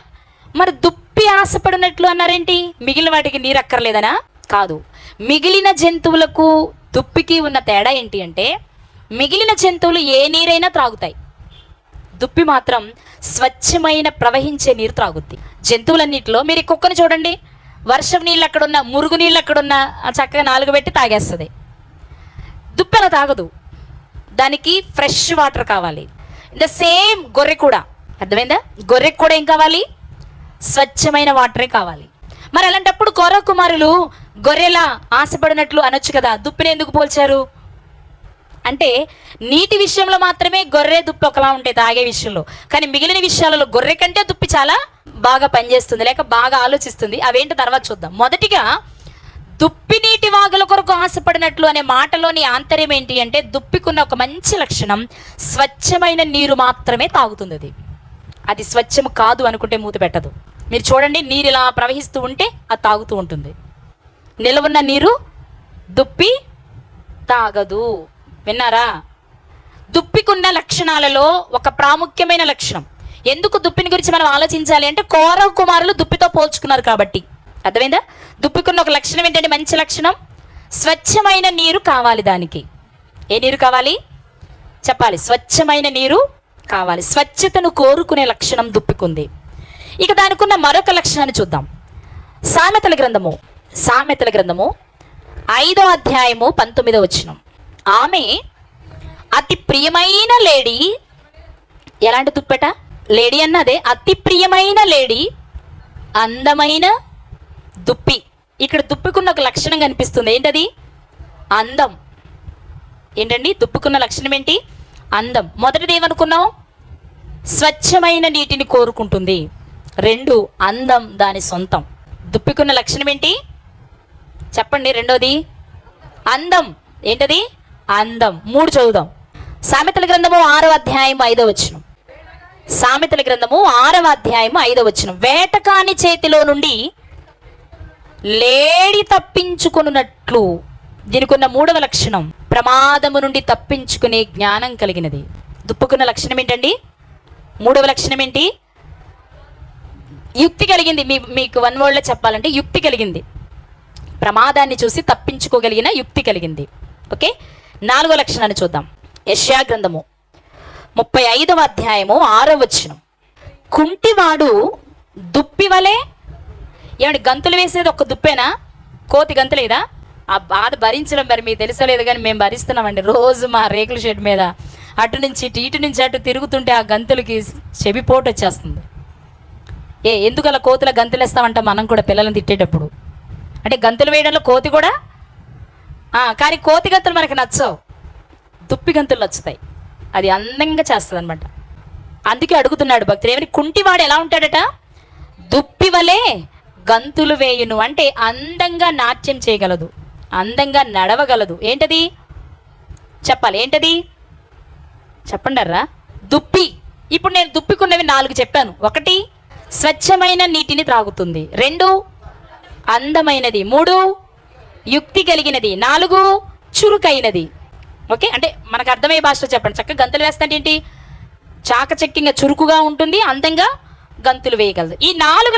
మరి దుప్పి ఆశపడినట్లు అన్నారేంటి? మిగిలిన వాటికి నీరు అక్కర్లేదనా? కాదు. మిగిలిన జంతువులకు దుప్పికి ఉన్న తేడా ఏంటి అంటే, మిగిలిన జంతువులు ఏ నీరైనా త్రాగుతాయి, దుప్పి మాత్రం స్వచ్ఛమైన ప్రవహించే నీరు త్రాగుద్ది. జంతువులన్నింటిలో మీరు కుక్కను చూడండి, వర్షం నీళ్ళు అక్కడున్నా, మురుగు నీళ్ళు అక్కడున్నా చక్కగా నాలుగు పెట్టి తాగేస్తుంది. దుప్పి అలా తాగదు, దానికి ఫ్రెష్ వాటర్ కావాలి. ద సేమ్ గొర్రె కూడా. అర్థమైందా? గొర్రెకు కూడా ఏం కావాలి? స్వచ్ఛమైన వాటరే కావాలి. మరి అలాంటప్పుడు కోరహ కుమారులు గొర్రెలా ఆశపడినట్లు అనొచ్చు కదా, దుప్పిని ఎందుకు పోల్చారు అంటే, నీటి విషయంలో మాత్రమే గొర్రె దుప్పి ఒకలా ఉంటాయి తాగే విషయంలో, కానీ మిగిలిన విషయాలలో గొర్రె కంటే దుప్పి చాలా బాగా పనిచేస్తుంది లేక బాగా ఆలోచిస్తుంది. అవేంటి తర్వాత చూద్దాం. మొదటిగా దుప్పి నీటి వాగుల కొరకు ఆశపడినట్లు అనే మాటలోని ఆంతర్యం ఏంటి అంటే, దుప్పికున్న ఒక మంచి లక్షణం, స్వచ్ఛమైన నీరు మాత్రమే తాగుతుంది. అది స్వచ్ఛం కాదు అనుకుంటే మూత పెట్టదు. మీరు చూడండి, నీరు ఇలా ప్రవహిస్తూ ఉంటే అది తాగుతూ ఉంటుంది. నిలవున్న నీరు దుప్పి తాగదు. విన్నారా? దుప్పికున్న లక్షణాలలో ఒక ప్రాముఖ్యమైన లక్షణం. ఎందుకు దుప్పిని గురించి మనం ఆలోచించాలి అంటే, కోరహ కుమారులు దుప్పితో పోల్చుకున్నారు కాబట్టి. అర్థమైందా? దుప్పికున్న ఒక లక్షణం ఏంటంటే, మంచి లక్షణం, స్వచ్ఛమైన నీరు కావాలి. దానికి ఏ నీరు కావాలి చెప్పాలి? స్వచ్ఛమైన నీరు కావాలి. స్వచ్ఛతను కోరుకునే లక్షణం దుప్పికుంది. ఇక దానికి ఉన్న మరొక లక్షణాన్ని చూద్దాం. సామెతల గ్రంథము 5వ అధ్యాయము 19వ వచనం. ఆమె అతి ప్రియమైన లేడీ. ఎలాంటి దుప్పెట? లేడీ అన్నదే అతి ప్రియమైన లేడీ, అందమైన దుప్పి. ఇక్కడ దుప్పికున్న ఒక లక్షణం కనిపిస్తుంది. ఏంటది? అందం. ఏంటండి దుప్పికున్న లక్షణం ఏంటి? అందం. మొదటిది ఏమనుకున్నాం? స్వచ్ఛమైన నీటిని కోరుకుంటుంది. 2, అందం దాని సొంతం. దుప్పికున్న లక్షణం ఏంటి చెప్పండి? రెండోది అందం. ఏంటది? అందం. 3 చదువుదాం. సామెతల గ్రంథము 6వ అధ్యాయం 5వ వచనం. సామెతల గ్రంథము 6వ అధ్యాయం 5వ వచనం. వేటకాని చేతిలో నుండి లేడి తప్పించుకొనున్నట్లు. దీనికి ఉన్న 3వ లక్షణం, ప్రమాదము నుండి తప్పించుకునే జ్ఞానం కలిగినది. దుప్పుకున్న లక్షణం ఏంటండి? 3వ లక్షణం ఏంటి? యుక్తి కలిగింది. మీకు వన్ వర్డ్లో చెప్పాలంటే యుక్తి కలిగింది. ప్రమాదాన్ని చూసి తప్పించుకోగలిగిన యుక్తి కలిగింది. ఓకే, 4వ లక్షణాన్ని చూద్దాం. యెషయా గ్రంథము 35వ అధ్యాయము 6వ వచనం. కుంటివాడు దుప్పి వలె. ఏమండి, గంతులు వేసేది ఒక దుప్పేనా? కోతి గంతులేదా? ఆ బాధ భరించడం మరి మీకు తెలుసలేదు, కానీ మేము భరిస్తున్నామండి. రోజు మా రేకుల షెడ్ మీద అటు నుంచి ఇటు నుంచి అటు తిరుగుతుంటే ఆ గంతులకి చెవిపోటు వచ్చేస్తుంది. ఎందుకు అలా కోతుల గంతులు వేస్తామంట మనం కూడా పిల్లల్ని తిట్టేటప్పుడు. అంటే గంతులు వేయడంలో కోతి కూడా, కానీ కోతి గంతులు మనకి నచ్చవు, దుప్పి గంతులు నచ్చుతాయి. అది అందంగా చేస్తుంది అనమాట. అందుకే అడుగుతున్నాడు భక్తుడు ఏమని, కుంటివాడు ఎలా ఉంటాడట? దుప్పి వలె గంతులు వేయును. అంటే అందంగా నాట్యం చేయగలదు, అందంగా నడవగలదు. ఏంటది చెప్పాలి, ఏంటది చెప్పండర్రా? దుప్పి. ఇప్పుడు నేను దుప్పికున్నవి 4 చెప్పాను. 1 స్వచ్ఛమైన నీటిని త్రాగుతుంది, 2 అందమైనది, 3 యుక్తి కలిగినది, 4 చురుకైనది. ఓకే, అంటే మనకు అర్థమయ్యే భాషలో చెప్పండి. చక్కగా గంతులు వేస్తాంటే ఏంటి? చాకచక్యంగా చురుకుగా ఉంటుంది, అందంగా గంతులు వేయగలదు. ఈ 4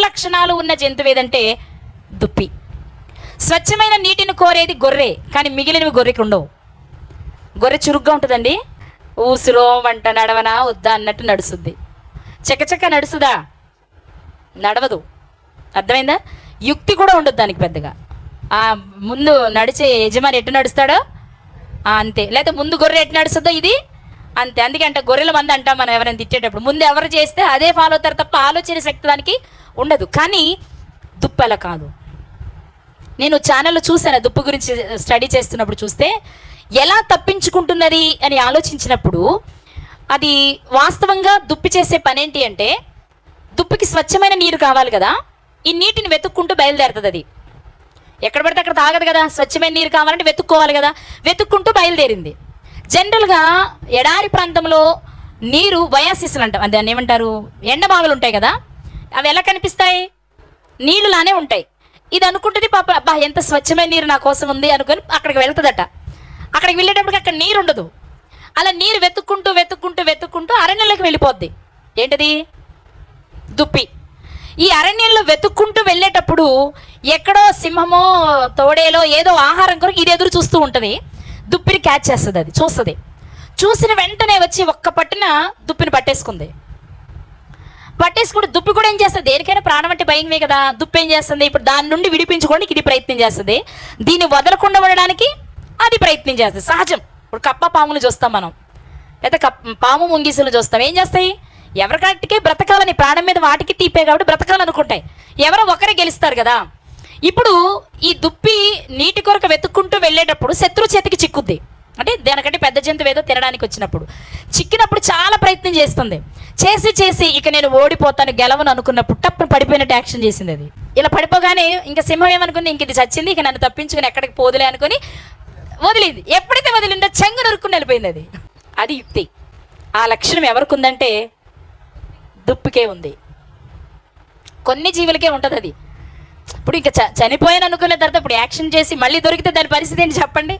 లక్షణాలు ఉన్న జంతువు ఏదంటే దుప్పి. స్వచ్ఛమైన నీటిని కోరేది గొర్రె, కానీ మిగిలినవి గొర్రెకి ఉండవు. గొర్రె చురుగ్గా ఉంటుందండి, ఊసులో వంట నడవనా వద్దా అన్నట్టు నడుస్తుంది. చక్కచక్క నడుస్తుందా? నడవదు. అర్థమైందా? యుక్తి కూడా ఉండదు దానికి పెద్దగా. ముందు నడిచే యజమాని ఎటు నడుస్తాడో అంతే, లేకపోతే ముందు గొర్రె ఎటు నడుస్తుందో ఇది అంతే. అందుకంటే గొర్రెల మంది అంటాం మనం ఎవరైనా తిట్టేటప్పుడు, ముందు ఎవరు చేస్తే అదే ఫాలో అవుతారు తప్ప ఆలోచన శక్తి దానికి ఉండదు. కానీ దుప్పి అలా కాదు. నేను ఛానల్లో చూశాను, దుప్పు గురించి స్టడీ చేస్తున్నప్పుడు చూస్తే ఎలా తప్పించుకుంటున్నది అని ఆలోచించినప్పుడు, అది వాస్తవంగా దుప్పి చేసే పని ఏంటి అంటే, దుప్పికి స్వచ్ఛమైన నీరు కావాలి కదా, ఈ నీటిని వెతుక్కుంటూ బయలుదేరుతుంది. అది ఎక్కడ పడితే అక్కడ తాగదు కదా, స్వచ్ఛమైన నీరు కావాలంటే వెతుక్కోవాలి కదా, వెతుక్కుంటూ బయలుదేరింది. జనరల్గా ఎడారి ప్రాంతంలో నీరు వయాసిస్లు అంటాం, దాన్ని ఏమంటారు, ఎండమావులు ఉంటాయి కదా, అవి ఎలా కనిపిస్తాయి? నీళ్ళులానే ఉంటాయి. ఇది అనుకుంటుంది పాప, అబ్బా ఎంత స్వచ్ఛమైన నీరు నా కోసం ఉంది అనుకొని అక్కడికి వెళ్తుందట. అక్కడికి వెళ్ళేటప్పటికి అక్కడ నీరు ఉండదు. అలా నీరు వెతుక్కుంటూ అరణ్యంలోకి వెళ్ళిపోద్ది. ఏంటది? దుప్పి. ఈ అరణ్యంలో వెతుక్కుంటూ వెళ్ళేటప్పుడు ఎక్కడో సింహమో తోడేలో ఏదో ఆహారం కొరకు ఇది ఎదురు చూస్తూ ఉంటుంది. దుప్పిని క్యాచ్ చేస్తుంది, అది చూస్తుంది. చూసిన వెంటనే వచ్చి ఒక్క పట్టున దుప్పిని పట్టేసుకుంది. పట్టేసుకుంటే దుప్పి కూడా ఏం చేస్తుంది? దేనికైనా ప్రాణం అంటే భయమే కదా. దుప్పి ఏం చేస్తుంది? ఇప్పుడు దాని నుండి విడిపించుకోవడానికి ఇది ప్రయత్నం చేస్తుంది, దీన్ని వదలకుండా ఉండడానికి అది ప్రయత్నం చేస్తుంది. సహజం. ఇప్పుడు కప్ప పాములు చూస్తాం మనం, లేదా పాము ముంగిసులు చూస్తాం. ఏం చేస్తాయి? ఎవరికంటే బ్రతకాలని, ప్రాణం మీద వాటికి తీపే కాబట్టి బ్రతకాలనుకుంటాయి. ఎవరో ఒకరే గెలుస్తారు కదా. ఇప్పుడు ఈ దుప్పి నీటి కొరకు వెతుక్కుంటూ వెళ్ళేటప్పుడు శత్రు చేతికి చిక్కుద్ది. అంటే దానికంటే పెద్ద జంతువు ఏదో తినడానికి వచ్చినప్పుడు చిక్కినప్పుడు చాలా ప్రయత్నం చేస్తుంది. చేసి ఇక నేను ఓడిపోతాను, గెలవను అనుకున్నప్పుడు టప్పును పడిపోయినట్టు యాక్షన్ చేసింది. అది ఇలా పడిపోగానే ఇంకా సింహం ఏమనుకుంది, ఇంక ఇది చచ్చింది, ఇక నన్ను తప్పించుకుని ఎక్కడికి పోదులే అనుకుని వదిలింది. ఎప్పుడైతే వదిలిందో చెంగు నరుక్కుని వెళ్ళిపోయింది. అది యుక్తి. ఆ లక్షణం ఎవరికి ఉందంటే దుప్పికే ఉంది. కొన్ని జీవులకే ఉంటుంది అది. ఇప్పుడు ఇంకా చనిపోయాను అనుకున్న తర్వాత ఇప్పుడు యాక్షన్ చేసి మళ్ళీ దొరికితే దాని పరిస్థితి ఏంటి చెప్పండి?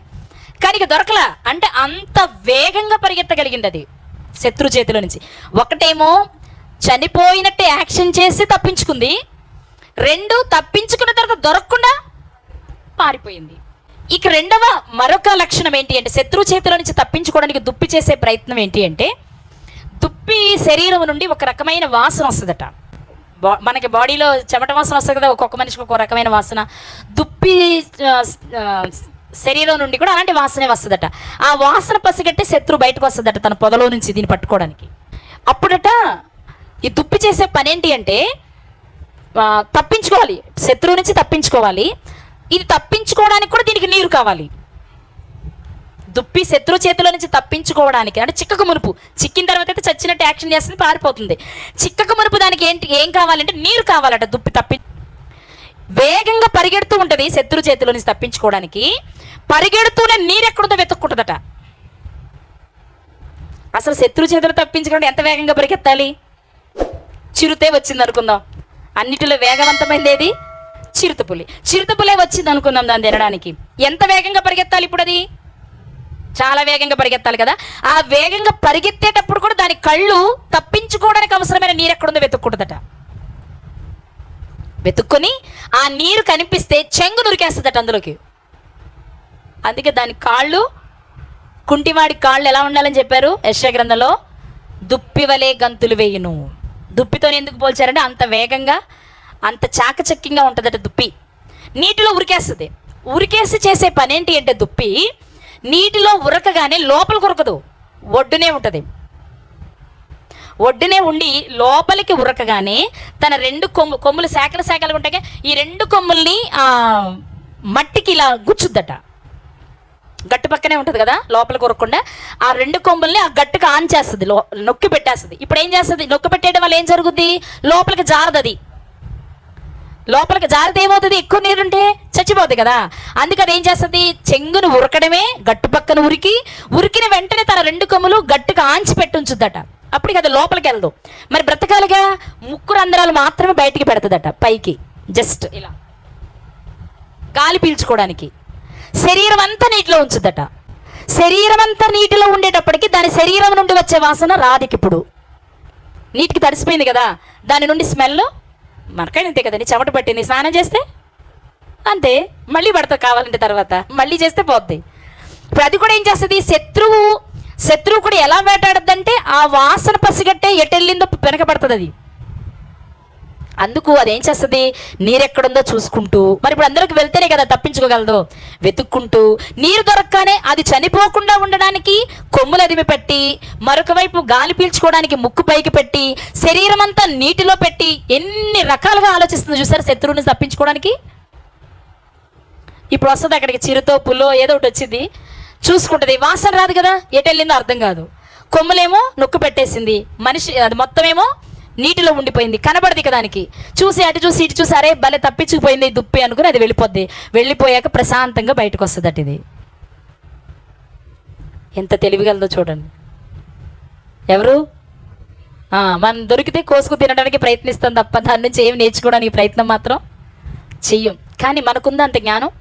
కానీ ఇక దొరకలా అంటే అంత వేగంగా పరిగెత్తగలిగింది అది శత్రు చేతిలో నుంచి. ఒకటేమో చనిపోయినట్టే యాక్షన్ చేసి తప్పించుకుంది, 2 తప్పించుకున్న తర్వాత దొరకకుండా పారిపోయింది. ఇక రెండవ మరొక లక్షణం ఏంటి అంటే, శత్రు చేతిలో నుంచి తప్పించుకోవడానికి దుప్పి చేసే ప్రయత్నం ఏంటి అంటే, దుప్పి శరీరం నుండి ఒక రకమైన వాసన వస్తుందట. మనకి బాడీలో చెమట వాసన వస్తుంది కదా, ఒక్కొక్క మనిషికి ఒక్కొక్క రకమైన వాసన. దుప్పి శరీరం నుండి కూడా అలాంటి వాసనే వస్తుందట. ఆ వాసన పసిగట్టే శత్రు బయటకు వస్తుందట తన పొదలో నుంచి దీన్ని పట్టుకోవడానికి. అప్పుడట ఈ దుప్పి చేసే పని ఏంటి అంటే, తప్పించుకోవాలి, శత్రువు నుంచి తప్పించుకోవాలి. ఇది తప్పించుకోవడానికి కూడా దీనికి నీరు కావాలి. దుప్పి శత్రు చేతిలో నుంచి తప్పించుకోవడానికి అంటే చిక్కక మునుపు, చిక్కిన తర్వాత అయితే చచ్చినట్టు యాక్షన్ చేస్తుంది, పారిపోతుంది. చిక్కక మునుపు దానికి ఏం కావాలంటే నీరు కావాలట. దుప్పి వేగంగా పరిగెడుతూ ఉంటుంది శత్రు చేతిలో నుంచి తప్పించుకోవడానికి. పరిగెడుతూనే నీరు ఎక్కడుందో వెతుక్కుంటుందట. అసలు శత్రు చేతిలో తప్పించుకోవడం ఎంత వేగంగా పరిగెత్తాలి? చిరుతే వచ్చింది అనుకుందాం, అన్నిటిలో వేగవంతమైనది ఏది? చిరుతపులి. చిరుతపులే వచ్చింది అనుకుందాం, దాన్ని తినడానికి ఎంత వేగంగా పరిగెత్తాలి? ఇప్పుడు అది చాలా వేగంగా పరిగెత్తాలి కదా. ఆ వేగంగా పరిగెత్తేటప్పుడు కూడా దాని కళ్ళు తప్పించుకోవడానికి అవసరమైన నీరు ఎక్కడుందో వెతుక్కుంటుందట. వెతుక్కొని ఆ నీరు కనిపిస్తే చెంగు నురికేస్తుందట అందులోకి. అందుకే దాని కాళ్ళు, కుంటివాడి కాళ్ళు ఎలా ఉండాలని చెప్పారు యెషయా గ్రంథంలో? దుప్పి వలె గంతులు వేయును. దుప్పితో ఎందుకు పోల్చారంటే అంత వేగంగా, అంత చాకచక్యంగా ఉంటుందట దుప్పి. నీటిలో ఉరికేస్తుంది. ఉరికేసి చేసే పని ఏంటి అంటే దుప్పి నీటిలో ఉరకగానే లోపలికి ఉరకదు, ఒడ్డునే ఉంటుంది. ఒడ్డునే ఉండి లోపలికి ఉరకగానే తన రెండు కొమ్ములు శాఖలు ఉంటాయి, ఈ రెండు కొమ్ముల్ని మట్టికి ఇలా గుచ్చుద్దట. గట్టు పక్కనే ఉంటుంది కదా, లోపలికి ఉరకకుండా ఆ రెండు కొమ్ముల్ని ఆ గట్టుకు ఆన్ చేస్తుంది, నొక్కి పెట్టేస్తుంది. ఇప్పుడు ఏం చేస్తుంది? నొక్కి పెట్టేయడం వల్ల ఏం జరుగుద్ది? లోపలికి జారదు. అది లోపలికి జారితే ఏమవుతుంది? ఎక్కువ నీరుంటే చచ్చిపోద్ది కదా. అందుకని ఏం చేస్తుంది? చెంగును ఉరకడమే, గట్టు పక్కన ఉరికిన వెంటనే తన రెండు కొమ్ములు గట్టుకు ఆంచి పెట్టి ఉంచుద్దట. అప్పటికి అది లోపలికి వెళ్దు. మరి బ్రతకాలిగా ముక్కు రంధ్రాలు మాత్రమే బయటికి పెడుతుందట, పైకి జస్ట్ ఇలా గాలి పీల్చుకోవడానికి. శరీరం అంతా నీటిలో ఉంచుద్దట. శరీరం అంతా నీటిలో ఉండేటప్పటికి దాని శరీరం నుండి వచ్చే వాసన రాదికి. ఇప్పుడు నీటికి తడిసిపోయింది కదా, దాని నుండి స్మెల్ మనకైనా అంతే కదండి. చెమట పట్టింది, స్నానం చేస్తే అంతే, మళ్ళీ పడతా కావాలంటే తర్వాత మళ్ళీ చేస్తే పోద్ది. ఇప్పుడు అది కూడా ఏం చేస్తుంది? శత్రువు కూడా ఎలా వేటాడద్దంటే ఆ వాసన పసిగట్టే ఎటెళ్ళిందో వెనకబడుతుంది అది. అందుకు అదేం చేస్తుంది? నీరెక్కడుందో చూసుకుంటూ, మరి ఇప్పుడు అందరికి వెళ్తేనే కదా తప్పించుకోగలదు, వెతుక్కుంటూ నీరు దొరకగానే అది చనిపోకుండా ఉండడానికి కొమ్ములు అదిమి పెట్టి, మరొక వైపు గాలి పీల్చుకోవడానికి ముక్కు పైకి పెట్టి, శరీరం అంతా నీటిలో పెట్టి ఎన్ని రకాలుగా ఆలోచిస్తుంది చూసారు శత్రువుని తప్పించుకోవడానికి. ఇప్పుడు వస్తుంది అక్కడికి, చిరుతో పుల్లో ఏదో ఒకటి వచ్చింది, చూసుకుంటుంది. వాసన రాదు కదా, ఎటెళ్ళిందో అర్థం కాదు. కొమ్ములేమో నొక్కు పెట్టేసింది, మనిషి అది మొత్తమేమో నీటిలో ఉండిపోయింది, కనబడది కదా దానికి. చూసి అటు చూసి ఇటు చూసి అరే భలే తప్పించుకుపోయింది దుప్పి అనుకుని అది వెళ్ళిపోద్ది. వెళ్ళిపోయాక ప్రశాంతంగా బయటకు వస్తుంది అటు. ఇది ఎంత తెలివిగలదో చూడండి. ఎవరు మనం దొరికితే కోసుకు తినడానికి ప్రయత్నిస్తాం తప్ప దాని నుంచి ఏమి నేర్చుకోవడానికి ప్రయత్నం మాత్రం చెయ్యం. కానీ మనకుందా అంత జ్ఞానం?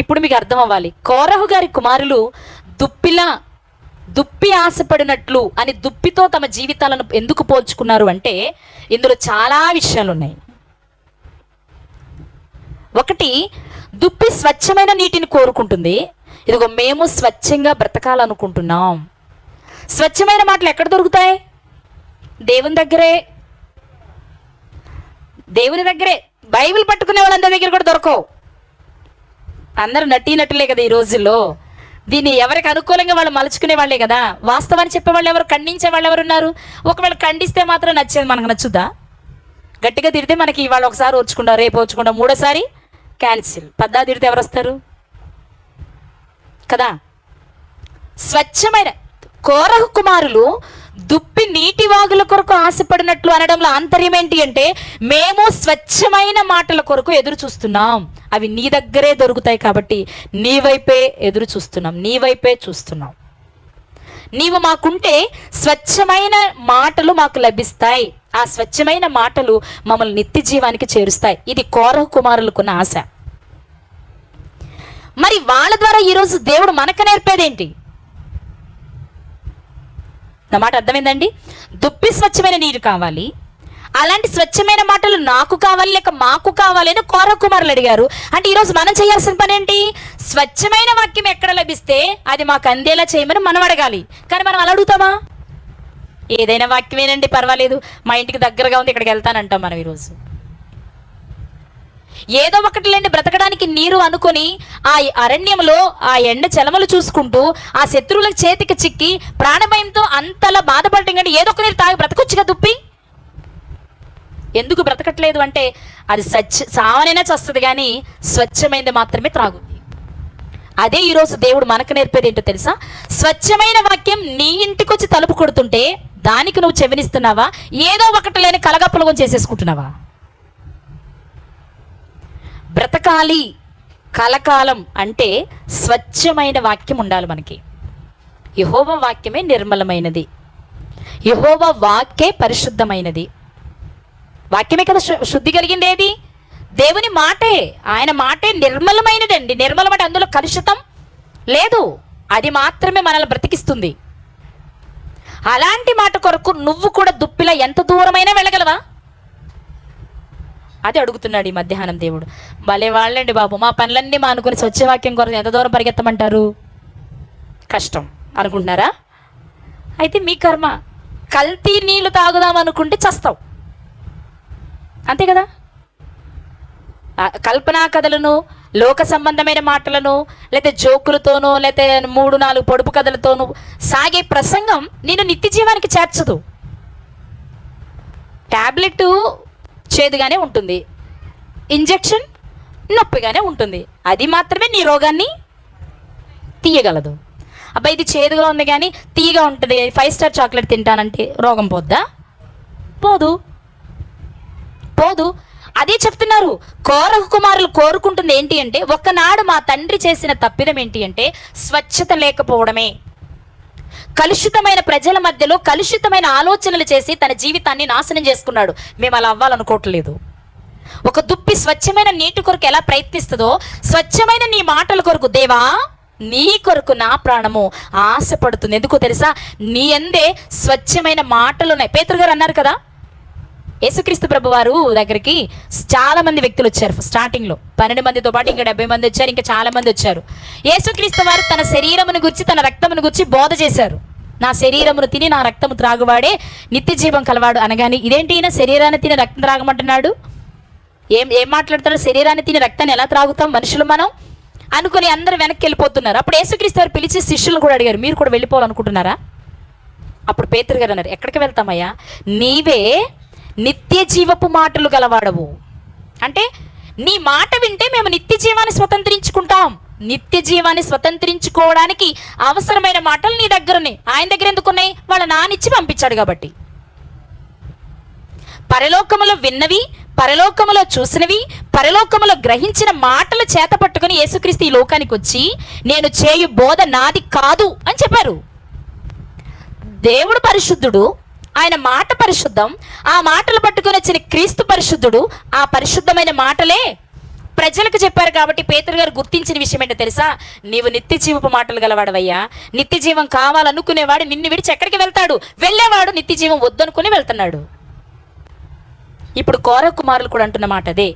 ఇప్పుడు మీకు అర్థం అవ్వాలి, కోరహు గారి కుమారులు దుప్పి ఆశపడినట్లు అని దుప్పితో తమ జీవితాలను ఎందుకు పోల్చుకున్నారు అంటే ఇందులో చాలా విషయాలు ఉన్నాయి. ఒకటి, దుప్పి స్వచ్ఛమైన నీటిని కోరుకుంటుంది. ఇదిగో మేము స్వచ్ఛంగా బ్రతకాలనుకుంటున్నాం. స్వచ్ఛమైన మాటలు ఎక్కడ దొరుకుతాయి? దేవుని దగ్గరే. బైబిల్ పట్టుకునే వాళ్ళందరి దగ్గర కూడా దొరకవు. అందరూ నటీనటులే కదా ఈ రోజుల్లో. దీన్ని ఎవరికి అనుకూలంగా వాళ్ళు మలుచుకునే వాళ్ళే కదా. వాస్తవాన్ని చెప్పేవాళ్ళు ఎవరు? ఖండించే వాళ్ళు ఎవరు ఉన్నారు? ఒకవేళ ఖండిస్తే మాత్రం నచ్చేది మనకు నచ్చుదా? గట్టిగా తిడితే మనకి ఇవాళ ఒకసారి ఓర్చుకుంటారు, రేపు ఓర్చుకుంటాం, మూడోసారి క్యాన్సిల్. పద్దా తిడితే ఎవరు వస్తారు కదా. స్వచ్ఛమైన కోరహు కుమారులు దుప్పి నీటి వాగుల కొరకు ఆశపడినట్లు అనడంలో ఆంతర్యం ఏంటి అంటే మేము స్వచ్ఛమైన మాటల కొరకు ఎదురు చూస్తున్నాం. అవి నీ దగ్గరే దొరుకుతాయి కాబట్టి నీ వైపే ఎదురు చూస్తున్నాం. నీవు మాకుంటే స్వచ్ఛమైన మాటలు మాకు లభిస్తాయి. ఆ స్వచ్ఛమైన మాటలు మమ్మల్ని నిత్య జీవానికి చేరుస్తాయి. ఇది కోరహు కుమారులకున్న ఆశ. మరి వాళ్ళ ద్వారా ఈరోజు దేవుడు మనకు నేర్పేదేంటి? నా మాట అర్థమైందండి? దుప్పి స్వచ్ఛమైన నీరు కావాలి, అలాంటి స్వచ్ఛమైన మాటలు నాకు కావాలి లేక మాకు కావాలి అని కోరహు కుమారులు అడిగారు. అంటే ఈరోజు మనం చేయాల్సిన పని ఏంటి? స్వచ్ఛమైన వాక్యం ఎక్కడ లభిస్తే అది మాకు అందేలా చేయమని మనం అడగాలి. కానీ మనం అలా అడుగుతామా? ఏదైనా వాక్యమేనండి పర్వాలేదు, మా ఇంటికి దగ్గరగా ఉంది, ఇక్కడికి వెళ్తానంటాం మనం ఈరోజు. ఏదో ఒకటి లేండి బ్రతకడానికి నీరు అనుకొని ఆ అరణ్యంలో ఆ ఎండ చలమలు చూసుకుంటూ ఆ శత్రువుల చేతికి చిక్కి ప్రాణభయంతో అంతలా బాధపడటం కంటే ఏదో ఒక నీరు తాగి బ్రతకొచ్చుగా దుప్పి. ఎందుకు బ్రతకట్లేదు అంటే అది సావనైనా చస్తుంది కానీ స్వచ్ఛమైనది మాత్రమే త్రాగుద్ది. అదే ఈరోజు దేవుడు మనకు నేర్పేది ఏంటో తెలుసా? స్వచ్ఛమైన వాక్యం నీ ఇంటికి వచ్చి తలుపు కొడుతుంటే దానికి నువ్వు చెవినిస్తున్నావా? ఏదో ఒకటి లేని కలగపులగం చేసేసుకుంటున్నావా? బ్రతకాలి కలకాలం అంటే స్వచ్ఛమైన వాక్యం ఉండాలి మనకి. యెహోవా వాక్యమే నిర్మలమైనది, యెహోవా వాక్యే పరిశుద్ధమైనది. వాక్యమే కదా శుద్ధి కలిగింది. ఏది? దేవుని మాటే. ఆయన మాటే నిర్మలమైనదండి. నిర్మలం అంటే అందులో కలుషితం లేదు, అది మాత్రమే మనల్ని బ్రతికిస్తుంది. అలాంటి మాట కొరకు నువ్వు కూడా దుప్పిలా ఎంత దూరమైనా వెళ్ళగలవా? అదే అడుగుతున్నాడు ఈ మధ్యాహ్నం దేవుడు. భలే వాళ్ళండి బాబు, మా పనులన్నీ మానుకొని స్వచ్ఛవాక్యం కొరకు ఎంత దూరం పరిగెత్తమంటారు? కష్టం అనుకుంటున్నారా? అయితే మీ కర్మ. కల్తీ నీళ్ళు తాగుదాం అనుకుంటే చస్తావు, అంతే కదా. కల్పనా కథలను, లోక సంబంధమైన మాటలను, లేకపోతే జోకులతోనూ, లేకపోతే 3-4 పొడుపు కథలతోనూ సాగే ప్రసంగం నేను నిత్య జీవానికి చేర్చదు. ట్యాబ్లెట్ చేదుగానే ఉంటుంది, ఇంజెక్షన్ నొప్పిగానే ఉంటుంది. అది మాత్రమే నీ రోగాన్ని తీయగలదు. అబ్బాయి ఇది చేదుగా ఉంది కానీ తీయగా ఉంటుంది, 5 స్టార్ చాక్లెట్ తింటానంటే రోగం పోద్దా? పోదు. అదే చెప్తున్నారు. కోరహ కుమారులు కోరుకుంటుంది ఏంటి అంటే, ఒక్కనాడు మా తండ్రి చేసిన తప్పిదం ఏంటి అంటే స్వచ్ఛత లేకపోవడమే. కలుషితమైన ప్రజల మధ్యలో కలుషితమైన ఆలోచనలు చేసి తన జీవితాన్ని నాశనం చేసుకున్నాడు. మేము అలా అవ్వాలనుకోవట్లేదు. ఒక దుప్పి స్వచ్ఛమైన నీటి కొరకు ఎలా ప్రయత్నిస్తుందో, స్వచ్ఛమైన నీ మాటల కొరకు దేవా నీ కొరకు నా ప్రాణము ఆశపడుతుంది. ఎందుకో తెలుసా? నీ అందే స్వచ్ఛమైన మాటలు ఉన్నాయి. పేతురు గారు అన్నారు కదా, యేసుక్రీస్తు ప్రభు వారు దగ్గరికి చాలా మంది వ్యక్తులు వచ్చారు. స్టార్టింగ్లో 12 మందితో పాటు ఇంకా 70 మంది వచ్చారు, ఇంకా చాలా మంది వచ్చారు. యేసుక్రీస్తు వారు తన శరీరమును గురించి, తన రక్తమును గురించి బోధ చేశారు. నా శరీరమును తిని నా రక్తము త్రాగువాడే నిత్య జీవం కలవాడు అనగాని, ఇదేంటి ఈయన శరీరాన్ని తిని రక్తం త్రాగమంటున్నాడు, ఏం మాట్లాడతాడు? శరీరాన్ని తిని రక్తాన్ని ఎలా త్రాగుతాం మనుషులు మనం అనుకుని అందరూ వెనక్కి వెళ్ళిపోతున్నారు. అప్పుడు యేసుక్రీస్తు వారు పిలిచి శిష్యులను కూడా అడిగారు, మీరు కూడా వెళ్ళిపోవాలనుకుంటున్నారా? అప్పుడు పేతురు గారు అన్నారు, ఎక్కడికి వెళ్తామయ్యా? నీవే నిత్య జీవపు మాటలు గలవాడవు. అంటే నీ మాట వింటే మేము నిత్య జీవాన్ని స్వతంత్రించుకుంటాం. నిత్య జీవాన్ని స్వతంత్రించుకోవడానికి అవసరమైన మాటలు నీ దగ్గర ఉన్నాయి. ఆయన దగ్గర ఎందుకున్నాయి? వాళ్ళ నానిచ్చి పంపించాడు కాబట్టి. పరలోకములో విన్నవి, పరలోకములో చూసినవి, పరలోకములో గ్రహించిన మాటలు చేత పట్టుకుని యేసుక్రీస్తు ఈ లోకానికి వచ్చి నేను చేయు బోధ నాది కాదు అని చెప్పారు. దేవుడు పరిశుద్ధుడు, ఆయన మాట పరిశుద్ధం. ఆ మాటలు పట్టుకుని వచ్చిన క్రీస్తు పరిశుద్ధుడు. ఆ పరిశుద్ధమైన మాటలే ప్రజలకు చెప్పారు. కాబట్టి పేతురు గారు గుర్తించిన విషయం ఏంటో తెలుసా? నీవు నిత్య జీవపు మాటలు గలవాడవయ్యా. నిత్య జీవం కావాలనుకునేవాడు నిన్ను విడిచి ఎక్కడికి వెళ్తాడు? వెళ్ళేవాడు నిత్య జీవం వద్దనుకుని వెళ్తున్నాడు. ఇప్పుడు కోరహ కుమారులు కూడా అంటున్న మాట అదే.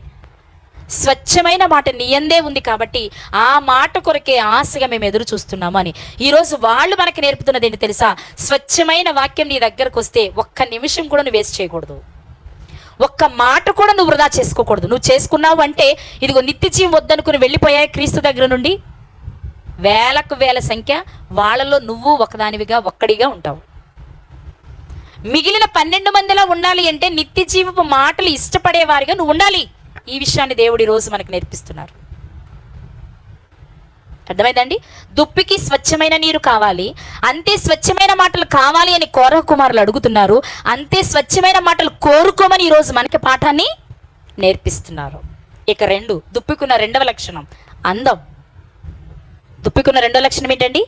స్వచ్ఛమైన మాట నీ యందే ఉంది కాబట్టి ఆ మాట కొరకే ఆశగా మేము ఎదురు చూస్తున్నాము అని. ఈరోజు వాళ్ళు మనకి నేర్పుతున్నది ఏంటి తెలుసా? స్వచ్ఛమైన వాక్యం నీ దగ్గరకు వస్తే ఒక్క నిమిషం కూడా నువ్వు వేస్ట్ చేయకూడదు, ఒక్క మాట కూడా నువ్వు వృధా చేసుకోకూడదు. నువ్వు చేసుకున్నావు అంటే ఇదిగో నిత్య జీవం వద్దనుకుని వెళ్ళిపోయాయి క్రీస్తు దగ్గర నుండి వేలకు వేల సంఖ్య. వాళ్ళలో నువ్వు ఒకదానివిగా ఒక్కడిగా ఉంటావు. మిగిలిన 12 మందిలా ఉండాలి అంటే నిత్య జీవపు మాటలు ఇష్టపడేవారిగా నువ్వు ఉండాలి. ఈ విషయాన్ని దేవుడు ఈరోజు మనకు నేర్పిస్తున్నారు. అర్థమైందండి? దుప్పికి స్వచ్ఛమైన నీరు కావాలి, అంతే స్వచ్ఛమైన మాటలు కావాలి అని కోరహ కుమారులు అడుగుతున్నారు. అంతే స్వచ్ఛమైన మాటలు కోరుకోమని ఈరోజు మనకి పాఠాన్ని నేర్పిస్తున్నారు. ఇక దుప్పికున్న రెండవ లక్షణం అందం. దుప్పికున్న రెండవ లక్షణం ఏంటండి?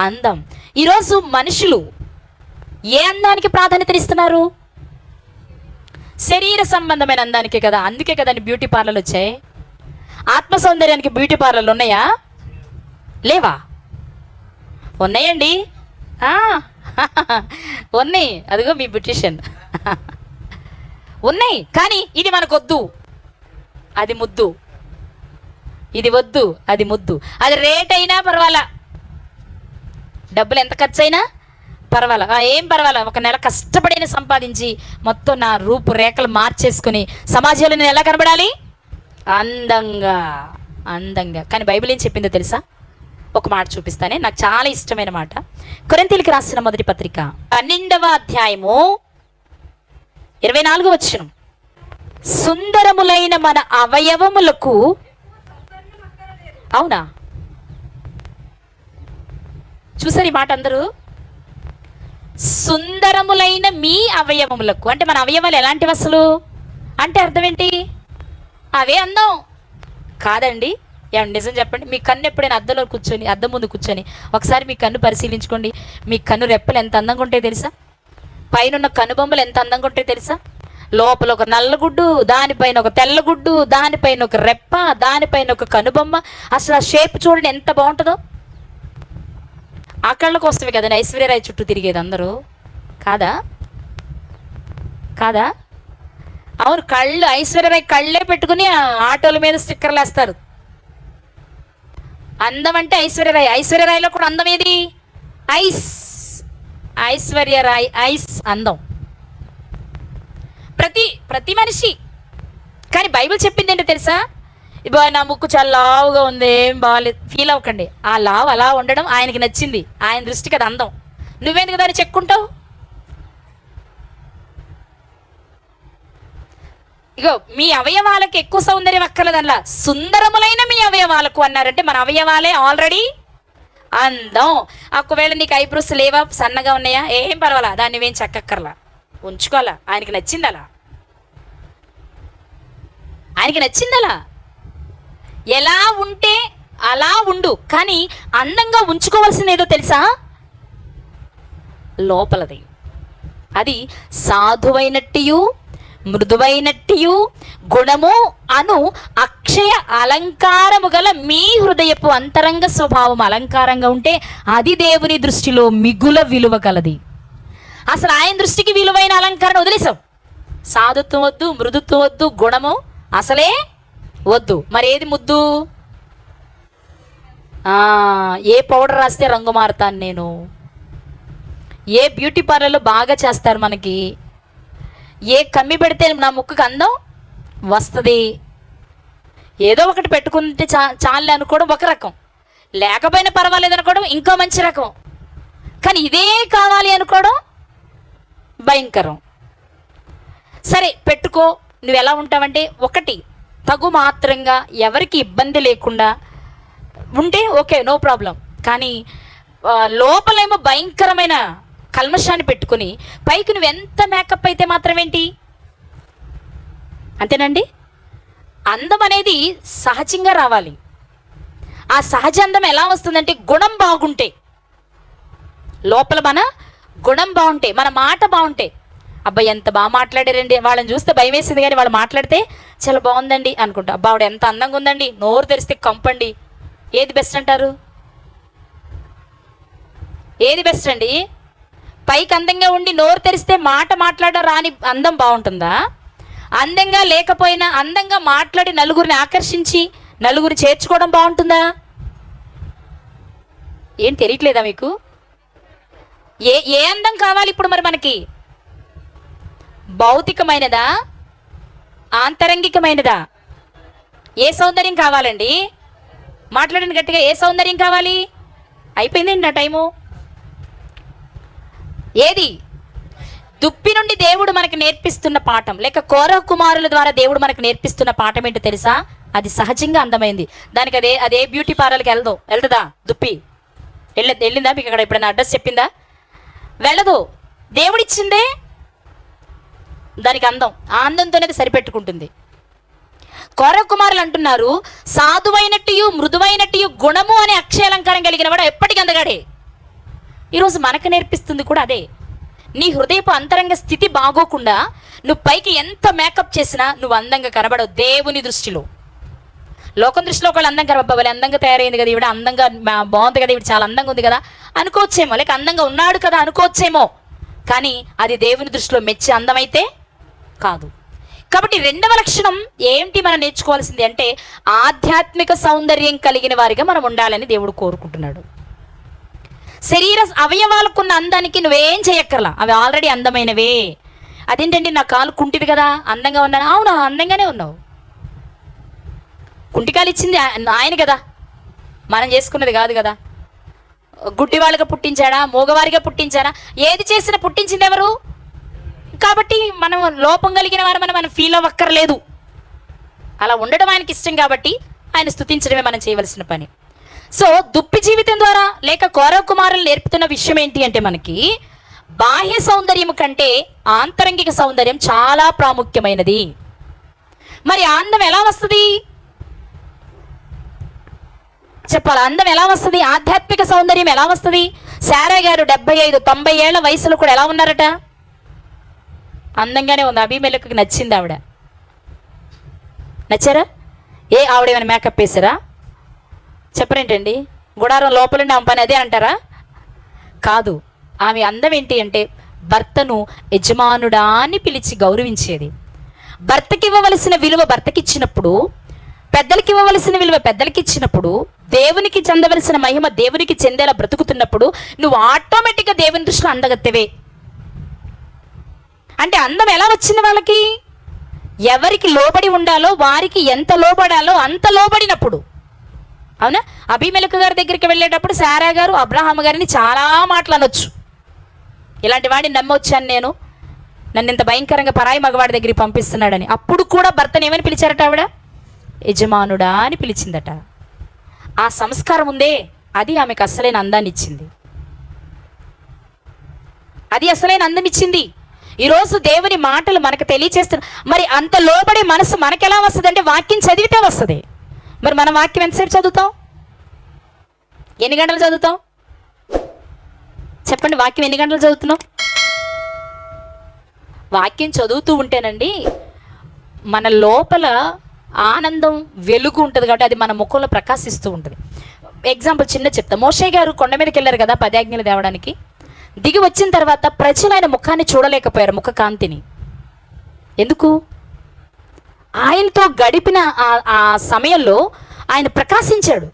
అందం. ఈరోజు మనుషులు ఏ అందానికి ప్రాధాన్యత ఇస్తున్నారు? శరీర సంబంధమైన అందానికే కదా. అందుకే కదండి బ్యూటీ పార్లర్లు వచ్చాయి. ఆత్మ సౌందర్యానికి బ్యూటీ పార్లర్లు ఉన్నాయా? లేవా? ఉన్నాయండి, ఉన్నాయి. అదిగో మీ బ్యూటిషియన్ ఉన్నాయి. కానీ ఇది మనకొద్దు, అది ముద్దు. ఇది వద్దు, అది ముద్దు. అది రేట్ అయినా పర్వాలా, డబ్బులు ఎంత ఖర్చు అయినా పర్వాలా, ఏం పర్వాలా. ఒక నెల కష్టపడిన సంపాదించి మొత్తం నా రూపు రేఖలు మార్చేసుకుని సమాజంలో నేను ఎలా కనబడాలి? అందంగా. కానీ బైబిల్ ఏం చెప్పిందో తెలుసా? ఒక మాట చూపిస్తానే, నాకు చాలా ఇష్టమైన మాట. కొరింథీయులకు రాసిన మొదటి పత్రిక 12వ అధ్యాయము 24వ వచనం. సుందరములైన మన అవయవములకు, అవునా చూసారు ఈ మాట అందరూ? సుందరములైన మీ అవయవములకు అంటే మన అవయవాలు ఎలాంటివి అసలు అంటే అర్థం ఏంటి? అవే అందం కాదండి. నిజం చెప్పండి, మీ కన్ను ఎప్పుడైనా అద్దం ముందు కూర్చొని ఒకసారి మీ కన్ను పరిశీలించుకోండి. మీ కన్ను రెప్పలు ఎంత అందంగా ఉంటాయో తెలుసా? పైన కనుబొమ్మలు ఎంత అందంగా ఉంటాయో తెలుసా? లోపల ఒక నల్లగుడ్డు, దానిపైన ఒక తెల్లగుడ్డు, దానిపైన ఒక రెప్ప, దానిపైన ఒక కనుబొమ్మ. అసలు ఆ షేప్ చూడండి ఎంత బాగుంటుందో. ఆ కళ్ళ కోసమే కదండి ఐశ్వర్యరాయ్ చుట్టూ తిరిగేది అందరూ, కాదా? అవును, కళ్ళు ఐశ్వర్యరాయ్ కళ్ళే పెట్టుకుని ఆటోల మీద స్టిక్కర్లు వేస్తారు. అందం అంటే ఐశ్వర్యరాయ్లో కూడా అందం ఏది? ఐశ్వర్యరాయ్ ఐస్ అందం. ప్రతి మనిషి. కానీ బైబిల్ చెప్పింది ఏంటో తెలుసా? ఇప్పుడు నా ముక్కు చాలా లావుగా ఉంది, ఏం బాగాలేదు, ఫీల్ అవ్వకండి. ఆ లావు అలా ఉండడం ఆయనకి నచ్చింది, ఆయన దృష్టికి అది అందం. నువ్వెందుకు దాన్ని చెక్కుంటావు? ఇగో మీ అవయవాలకు ఎక్కువ సౌందర్యం అక్కర్లేదనలా, సుందరములైన మీ అవయవాలకు అన్నారంటే మన అవయవాలే ఆల్రెడీ అందం. ఒకవేళ నీకు ఐబ్రోస్ లేవా, సన్నగా ఉన్నాయా, ఏం పర్వాలా, దాన్ని నువ్వేం చెక్కక్కర్లా, ఉంచుకోవాలా. ఆయనకి నచ్చింది అలా, ఆయనకి నచ్చింది అలా. ఎలా ఉంటే అలా ఉండు, కానీ అందంగా ఉంచుకోవాల్సింది ఏదో తెలుసా? లోపలది. అది సాధువైనట్టియు మృదువైనట్టియు గుణము అను అక్షయ అలంకారము గల మీ హృదయపు అంతరంగ స్వభావం అలంకారంగా ఉంటే అది దేవుని దృష్టిలో మిగుల విలువ కలది. అసలు ఆయన దృష్టికి విలువైన అలంకారం వదిలేసాం. సాధుత్వం వద్దు, మృదుత్వం వద్దు, గుణము అసలే వద్దు. మరి ఏది ముద్దు? ఏ పౌడర్ రాస్తే రంగు మారుతాను నేను, ఏ బ్యూటీ పార్లర్లో బాగా చేస్తారు మనకి, ఏ కమ్మి పెడితే నా ముక్కుకి అందం వస్తుంది, ఏదో ఒకటి పెట్టుకుంటే చాలే అనుకోవడం ఒక రకం, లేకపోయినా పర్వాలేదు అనుకోవడం ఇంకో మంచి రకం, కానీ ఇదే కావాలి అనుకోవడం భయంకరం. సరే పెట్టుకో, నువ్వు ఎలా ఉంటావంటే ఒకటి తగు మాత్రంగా ఎవరికి ఇబ్బంది లేకుండా ఉంటే ఓకే, నో ప్రాబ్లం. కానీ లోపలేమో భయంకరమైన కల్మషాన్ని పెట్టుకుని పైకి నువ్వు ఎంత మేకప్ అయితే మాత్రం ఏంటి? అంతేనండి. అందం అనేది సహజంగా రావాలి. ఆ సహజ అందం ఎలా వస్తుందంటే గుణం బాగుంటే, లోపల మన గుణం బాగుంటే, మన మాట బాగుంటే, అబ్బాయి ఎంత బాగా మాట్లాడారండి, వాళ్ళని చూస్తే భయం వేసింది కానీ వాళ్ళు మాట్లాడితే చాలా బాగుందండి అనుకుంటా. అబ్బా ఆవిడ ఎంత అందంగా ఉందండి, నోరు తెరిస్తే కంపండి. ఏది బెస్ట్ అంటారు? ఏది బెస్ట్ అండి? పైకి అందంగా ఉండి నోరు తెరిస్తే మాట మాట్లాడడం రాని అందం బాగుంటుందా? అందంగా లేకపోయినా అందంగా మాట్లాడి నలుగురిని ఆకర్షించి నలుగురిని చేర్చుకోవడం బాగుంటుందా? ఏం తెలియట్లేదా మీకు? ఏ అందం కావాలి ఇప్పుడు మరి మనకి? భౌతికమైనదా, ఆంతరంగికమైనదా? ఏ సౌందర్యం కావాలండి? మాట్లాడండి గట్టిగా. ఏ సౌందర్యం కావాలి? అయిపోయిందండి నా టైము. ఏది? దుప్పి నుండి దేవుడు మనకు నేర్పిస్తున్న పాఠం, లేక కోరహ కుమారుల ద్వారా దేవుడు మనకు నేర్పిస్తున్న పాఠం ఏంటో తెలుసా? అది సహజంగా అందమైంది. దానికి అదే బ్యూటీ పార్లర్కి వెళ్తుందా? దుప్పి వెళ్ళిందా? మీకు అక్కడ ఎప్పుడైనా అడ్రస్ చెప్పిందా? వెళ్ళదు. దేవుడిచ్చిందే దానికి అందం. ఆ అందంతోనే సరిపెట్టుకుంటుంది. కోరహ కుమారులు అంటున్నారు, సాధువైనట్టు మృదువైనట్టు గుణము అనే అక్షయాలంకారం కలిగిన వాడు ఎప్పటికీ అందగాడే. ఈరోజు మనకు నేర్పిస్తుంది కూడా అదే. నీ హృదయపు అంతరంగ స్థితి బాగోకుండా నువ్వు పైకి ఎంత మేకప్ చేసినా నువ్వు అందంగా కనబడవు దేవుని దృష్టిలో. లోకం దృష్టిలో ఒకళ్ళు అందంగా కనబడాలి, అందంగా తయారైంది కదా ఈవిడ, అందంగా బాగుంది కదా ఈవిడ, చాలా అందంగా ఉంది కదా అనుకోవచ్చేమో, లేక అందంగా ఉన్నాడు కదా అనుకోవచ్చేమో, కానీ అది దేవుని దృష్టిలో మెచ్చే అందమైతే కాదు. కాబట్టి రెండవ లక్షణం ఏంటి మనం నేర్చుకోవాల్సింది అంటే ఆధ్యాత్మిక సౌందర్యం కలిగిన వారిగా మనం ఉండాలని దేవుడు కోరుకుంటున్నాడు. శరీర అవయవాలకున్న అందానికి నువ్వేం చేయక్కర్లా, అవి ఆల్రెడీ అందమైనవే. అదేంటండి నా కాలు కుంటిది కదా అందంగా ఉన్నాను? అవును, అందంగానే ఉన్నావు. కుంటికాలు ఇచ్చింది ఆయన కదా, మనం చేసుకున్నది కాదు కదా. గుడ్డి వాళ్ళగా పుట్టించాడా, మూగవారిగా పుట్టించాడా? ఏది చేసినా పుట్టించింది ఎవరు? కాబట్టి మనం లోపం కలిగిన వారు మనం ఫీల్ అవ్వక్కర్లేదు. అలా ఉండడం ఆయనకి ఇష్టం కాబట్టి ఆయన స్తుతించడమే మనం చేయవలసిన పని. సో దుప్పి జీవితం ద్వారా లేక కోరహ కుమారులు నేర్పుతున్న విషయం ఏంటి అంటే మనకి బాహ్య సౌందర్యం కంటే ఆంతరంగిక సౌందర్యం చాలా ప్రాముఖ్యమైనది. మరి అందం ఎలా వస్తుంది చెప్పాలి? అందం ఎలా వస్తుంది? ఆధ్యాత్మిక సౌందర్యం ఎలా వస్తుంది? శారా గారు 75-90 ఏళ్ల వయసులో కూడా ఎలా ఉన్నారట? అందంగానే ఉంది. అభిమేలకుకి నచ్చింది ఆవిడ. నచ్చారా? ఆవిడ ఏమైనా మేకప్ వేసారా? చెప్పరేంటండి? గుడారం లోపలండి ఆమె పని అదే అంటారా? కాదు. ఆమె అందం ఏంటి అంటే భర్తను యజమానుడా అని పిలిచి గౌరవించేది. భర్తకి ఇవ్వవలసిన విలువ భర్తకి ఇచ్చినప్పుడు, పెద్దలకి ఇవ్వవలసిన విలువ పెద్దలకి ఇచ్చినప్పుడు, దేవునికి చెందవలసిన మహిమ దేవునికి చెందేలా బ్రతుకుతున్నప్పుడు నువ్వు ఆటోమేటిక్గా దేవుని దృష్టిలో అందగత్తెవే. అంటే అందం ఎలా వచ్చింది వాళ్ళకి? ఎవరికి లోబడి ఉండాలో వారికి ఎంత లోబడాలో అంత లోబడినప్పుడు. అవునా? అబీమెలెకు గారి దగ్గరికి వెళ్ళేటప్పుడు శారా గారు అబ్రహాము గారిని చాలా మాటలు అనొచ్చు. ఇలాంటి వాడిని నమ్మొచ్చాను నేను, నన్ను ఇంత భయంకరంగా పరాయి మగవాడి దగ్గరికి పంపిస్తున్నాడని. అప్పుడు కూడా భర్తను ఏమని పిలిచారట ఆవిడ? యజమానుడా అని పిలిచిందట. ఆ సంస్కారం ఉందే, అది ఆమెకు అసలైన అందాన్ని ఇచ్చింది. అది అసలైన అందం ఇచ్చింది. ఈరోజు దేవుని మాటలు మనకు తెలియచేస్తున్న, మరి అంత లోబడే మనసు మనకు ఎలా వస్తుంది అంటే వాక్యం చదివితే వస్తుంది. మరి మనం వాక్యం ఎంతసేపు చదువుతాం? ఎన్ని గంటలు చదువుతాం చెప్పండి? వాక్యం ఎన్ని గంటలు చదువుతున్నాం? వాక్యం చదువుతూ ఉంటేనండి మన లోపల ఆనందం వెలుగు ఉంటుంది కాబట్టి అది మన ముఖంలో ప్రకాశిస్తూ ఉంటుంది. ఎగ్జాంపుల్ చిన్న చెప్తా. మోషే గారు కొండ మీదకి వెళ్ళారు కదా 10 ఆజ్ఞలు తేవడానికి. దిగి వచ్చిన తర్వాత ప్రజలు ఆయన ముఖాన్ని చూడలేకపోయారు, ముఖ కాంతిని. ఎందుకు? ఆయనతో గడిపిన ఆ సమయంలో ఆయన ప్రకాశించాడు.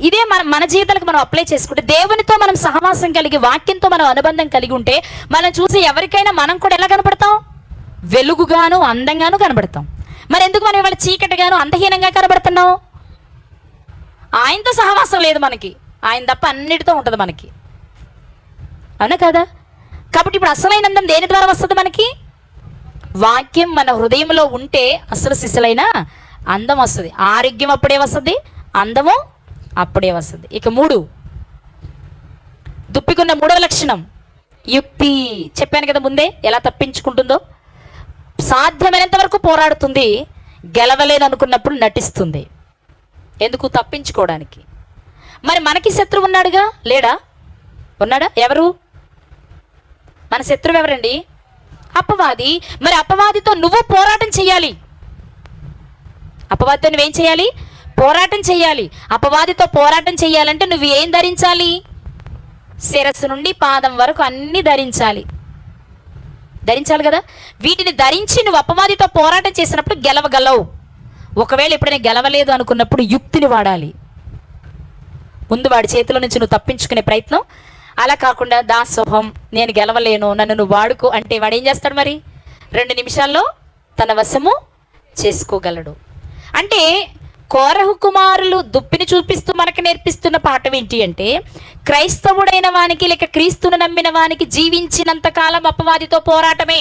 ఇదే మన జీవితాలకు మనం అప్లై చేసుకుంటే, దేవునితో మనం సహవాసం కలిగి వాక్యంతో మనం అనుబంధం కలిగి ఉంటే మనం చూసి ఎవరికైనా మనం కూడా ఎలా కనపడతాం? వెలుగుగాను అందంగాను కనబడతాం. మరి ఎందుకు మనం ఇవాళ చీకటిగాను అందహీనంగా కనబడుతున్నాం? ఆయనతో సహవాసం లేదు మనకి. ఆయన తప్ప అన్నిటితో ఉంటుంది మనకి. అవునా కదా? కాబట్టి ఇప్పుడు అసలైన అందం దేని ద్వారా వస్తుంది మనకి? వాక్యం మన హృదయంలో ఉంటే అసలు సిసలైన అందం వస్తుంది. ఆరోగ్యం అప్పుడే వస్తుంది, అందము అప్పుడే వస్తుంది. ఇక 3, దుప్పికున్న 3వ లక్షణం యుక్తి. చెప్పాను కదా ముందే ఎలా తప్పించుకుంటుందో. సాధ్యమైనంత వరకు పోరాడుతుంది, గెలవలేననుకున్నప్పుడు నటిస్తుంది. ఎందుకు? తప్పించుకోవడానికి. మరి మనకి శత్రువు ఉన్నాడుగా, లేడా? ఉన్నాడా? ఎవరు మన శత్రువు? ఎవరండి? అపవాది. మరి అపవాదితో నువ్వు పోరాటం చేయాలి. అపవాదితో నువ్వేం చేయాలి? పోరాటం చేయాలి. అపవాదితో పోరాటం చేయాలంటే నువ్వు ఏం ధరించాలి? శిరస్సు నుండి పాదం వరకు అన్ని ధరించాలి. ధరించాలి కదా? వీటిని ధరించి నువ్వు అపవాదితో పోరాటం చేసినప్పుడు గెలవగలవు. ఒకవేళ ఎప్పుడైనా గెలవలేదు అనుకున్నప్పుడు యుక్తిని వాడాలి. ముందు వాడి చేతిలో నుంచి నువ్వు తప్పించుకునే ప్రయత్నం. అలా కాకుండా దాసోహం, నేను గెలవలేను, నన్ను నువ్వు వాడుకో అంటే వాడు ఏం చేస్తాడు? మరి 2 నిమిషాల్లో తన వశము చేసుకోగలడు. అంటే కోరహు కుమారులు దుప్పిని చూపిస్తూ మనకు నేర్పిస్తున్న పాఠం ఏంటి అంటే, క్రైస్తవుడైన వానికి లేక క్రీస్తును నమ్మిన వానికి జీవించినంత కాలం అపవాదితో పోరాటమే.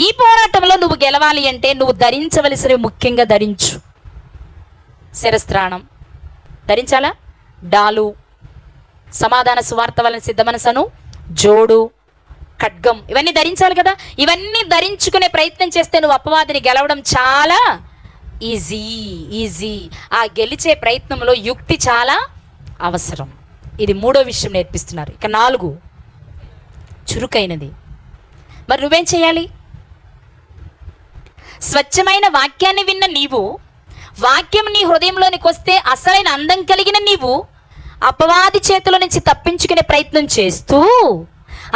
ఈ పోరాటంలో నువ్వు గెలవాలి అంటే నువ్వు ధరించవలసినవి ముఖ్యంగా ధరించు. శిరస్త్రాణం ధరించాలా? డాలు, సమాధాన సువార్త వలన సిద్ధ మనసను, జోడు, ఖడ్గం, ఇవన్నీ ధరించాలి కదా. ఇవన్నీ ధరించుకునే ప్రయత్నం చేస్తే నువ్వు అపవాదిని గెలవడం చాలా ఈజీ. ఆ గెలిచే ప్రయత్నంలో యుక్తి చాలా అవసరం. ఇది 3వ విషయం నేర్పిస్తున్నారు. ఇక 4, చురుకైనది. మరి నువ్వేం చేయాలి? స్వచ్ఛమైన వాక్యాన్ని విన్న నీవు, వాక్యం నీ హృదయంలోనికి వస్తే అసలైన అందం కలిగిన నీవు అపవాది చేతిలో నుంచి తప్పించుకునే ప్రయత్నం చేస్తూ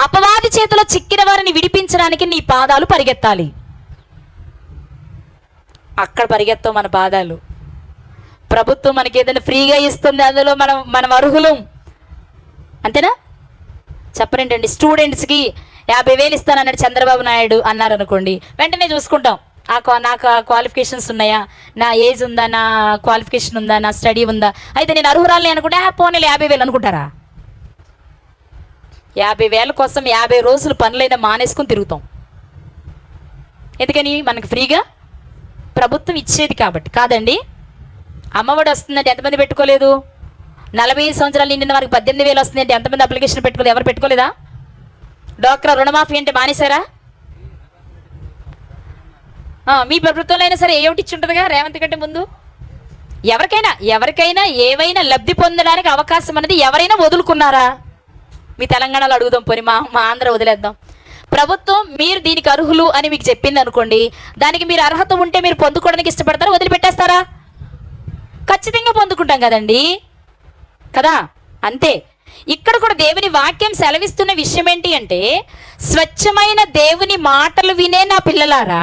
అపవాది చేతిలో చిక్కిన వారిని విడిపించడానికి నీ పాదాలు పరిగెత్తాలి. అక్కడ పరిగెత్తాం మన పాదాలు. ప్రభుత్వం మనకి ఏదైనా ఫ్రీగా ఇస్తుంది, అందులో మనం అర్హులం. అంతేనా? చెప్పరేంటండి? స్టూడెంట్స్కి 50,000 ఇస్తానన్నాడు చంద్రబాబు నాయుడు అన్నారు అనుకోండి, వెంటనే చూసుకుంటాం. నాకు క్వాలిఫికేషన్స్ ఉన్నాయా, నా ఏజ్ ఉందా, నా క్వాలిఫికేషన్ ఉందా, నా స్టడీ ఉందా, అయితే నేను అర్హురాలని అనుకుంటే పోనీ 50,000 అనుకుంటారా? 50,000 కోసం 50 రోజులు పనులైనా మానేసుకుని తిరుగుతాం. ఎందుకని? మనకు ఫ్రీగా ప్రభుత్వం ఇచ్చేది కాబట్టి కాదండి. అమ్మఒడి వస్తుందంటే ఎంతమంది పెట్టుకోలేదు? 45 సంవత్సరాలు నిండిన వారికి 18,000 వస్తుందంటే ఎంతమంది అప్లికేషన్ పెట్టుకోలేదు? ఎవరు పెట్టుకోలేదా? డ్వాక్రా రుణమాఫీ అంటే మానేశారా? మీ ప్రభుత్వంలో అయినా సరే ఏమిటి ఇచ్చి ఉంటుందిగా రేవంత్ కంటే ముందు. ఎవరికైనా ఏవైనా లబ్ధి పొందడానికి అవకాశం అనేది ఎవరైనా వదులుకున్నారా? మీ తెలంగాణలో అడుగుదాం, పోనీ మా ఆంధ్ర వదిలేద్దాం. ప్రభుత్వం మీరు దీనికి అర్హులు అని మీకు చెప్పింది అనుకోండి, దానికి మీరు అర్హత ఉంటే మీరు పొందుకోవడానికి ఇష్టపడతారా, వదిలిపెట్టేస్తారా? ఖచ్చితంగా పొందుకుంటాం కదండి, కదా? అంతే. ఇక్కడ కూడా దేవుని వాక్యం సెలవిస్తున్న విషయం ఏంటి అంటే, స్వచ్ఛమైన దేవుని మాటలు వినే నా పిల్లలారా,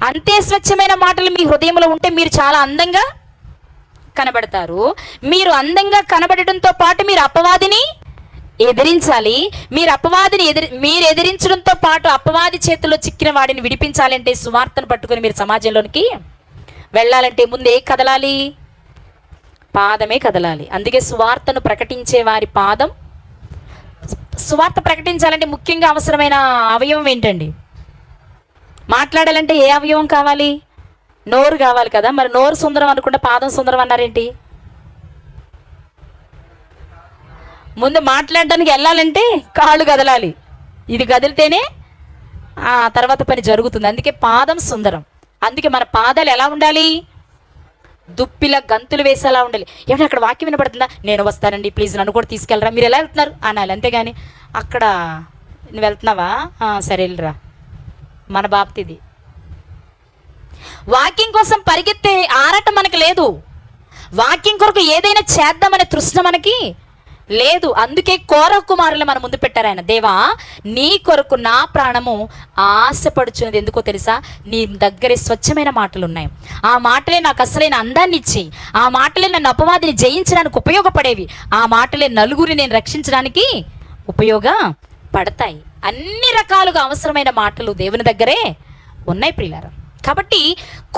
అంతే స్వచ్ఛమైన మాటలు మీ హృదయంలో ఉంటే మీరు చాలా అందంగా కనబడతారు. మీరు అందంగా కనబడటంతో పాటు మీరు అపవాదిని ఎదిరించాలి. మీరు ఎదిరించడంతో పాటు అపవాది చేతిలో చిక్కిన వాడిని విడిపించాలంటే, సువార్తను పట్టుకొని మీరు సమాజంలోనికి వెళ్ళాలంటే ముందు ఏ కదలాలి? పాదమే కదలాలి. అందుకే సువార్తను ప్రకటించే వారి పాదం. సువార్త ప్రకటించాలంటే ముఖ్యంగా అవసరమైన అవయవం ఏంటండి? మాట్లాడాలంటే ఏ అవయవం కావాలి? నోరు కావాలి కదా. మరి నోరు సుందరం అనుకుంటే పాదం సుందరం అన్నారేంటి? ముందు మాట్లాడడానికి వెళ్ళాలంటే కాళ్ళు కదలాలి. ఇది కదిలితేనే ఆ తర్వాత పని జరుగుతుంది. అందుకే పాదం సుందరం. అందుకే మన పాదాలు ఎలా ఉండాలి? దుప్పిలా గంతులు వేసేలా ఉండాలి. ఏమంటే అక్కడ వాక్యం వినపడుతుందా? నేను వస్తానండి, ప్లీజ్ నన్ను కూడా తీసుకెళ్ళరా, మీరు ఎలా వెళ్తున్నారు అనాలి. అంతేగాని అక్కడ నువ్వు వెళ్తున్నావా, సరే వెళ్ళరా, మన బాప్తిది. వాక్యం కోసం పరిగెత్తే ఆరాటం మనకు లేదు. వాక్యం కొరకు ఏదైనా చేద్దామనే తృష్ణ మనకి లేదు. అందుకే కోరహు కుమారులు మన ముందు పెట్టారు ఆయన. దేవా, నీ కొరకు నా ప్రాణము ఆశపడుచున్నది. ఎందుకో తెలుసా? నీ దగ్గరే స్వచ్ఛమైన మాటలు ఉన్నాయి. ఆ మాటలే నాకు అసలైన అందాన్ని ఇచ్చి, ఆ మాటలే నన్ను అపవాదిని జయించడానికి ఉపయోగపడేవి, ఆ మాటలే నలుగురిని నేను రక్షించడానికి ఉపయోగపడతాయి. అన్ని రకాలుగా అవసరమైన మాటలు దేవుని దగ్గరే ఉన్నాయి ప్రియులారా. కాబట్టి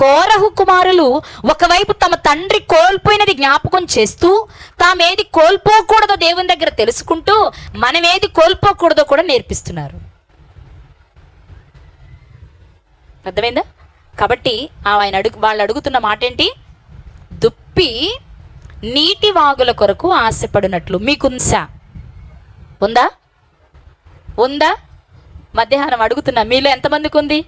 కోరహు కుమారులు ఒకవైపు తమ తండ్రి కోల్పోయినది జ్ఞాపకం చేస్తూ, తామేది కోల్పోకూడదో దేవుని దగ్గర తెలుసుకుంటూ, మనమేది కోల్పోకూడదో కూడా నేర్పిస్తున్నారు. అర్థమైందా? కాబట్టి వాళ్ళు అడుగుతున్న మాట ఏంటి? దుప్పి నీటి వాగుల కొరకు ఆశపడినట్లు ఉందా? మధ్యాహ్నం అడుగుతున్నా, మీలో ఎంతమందికి ఉంది?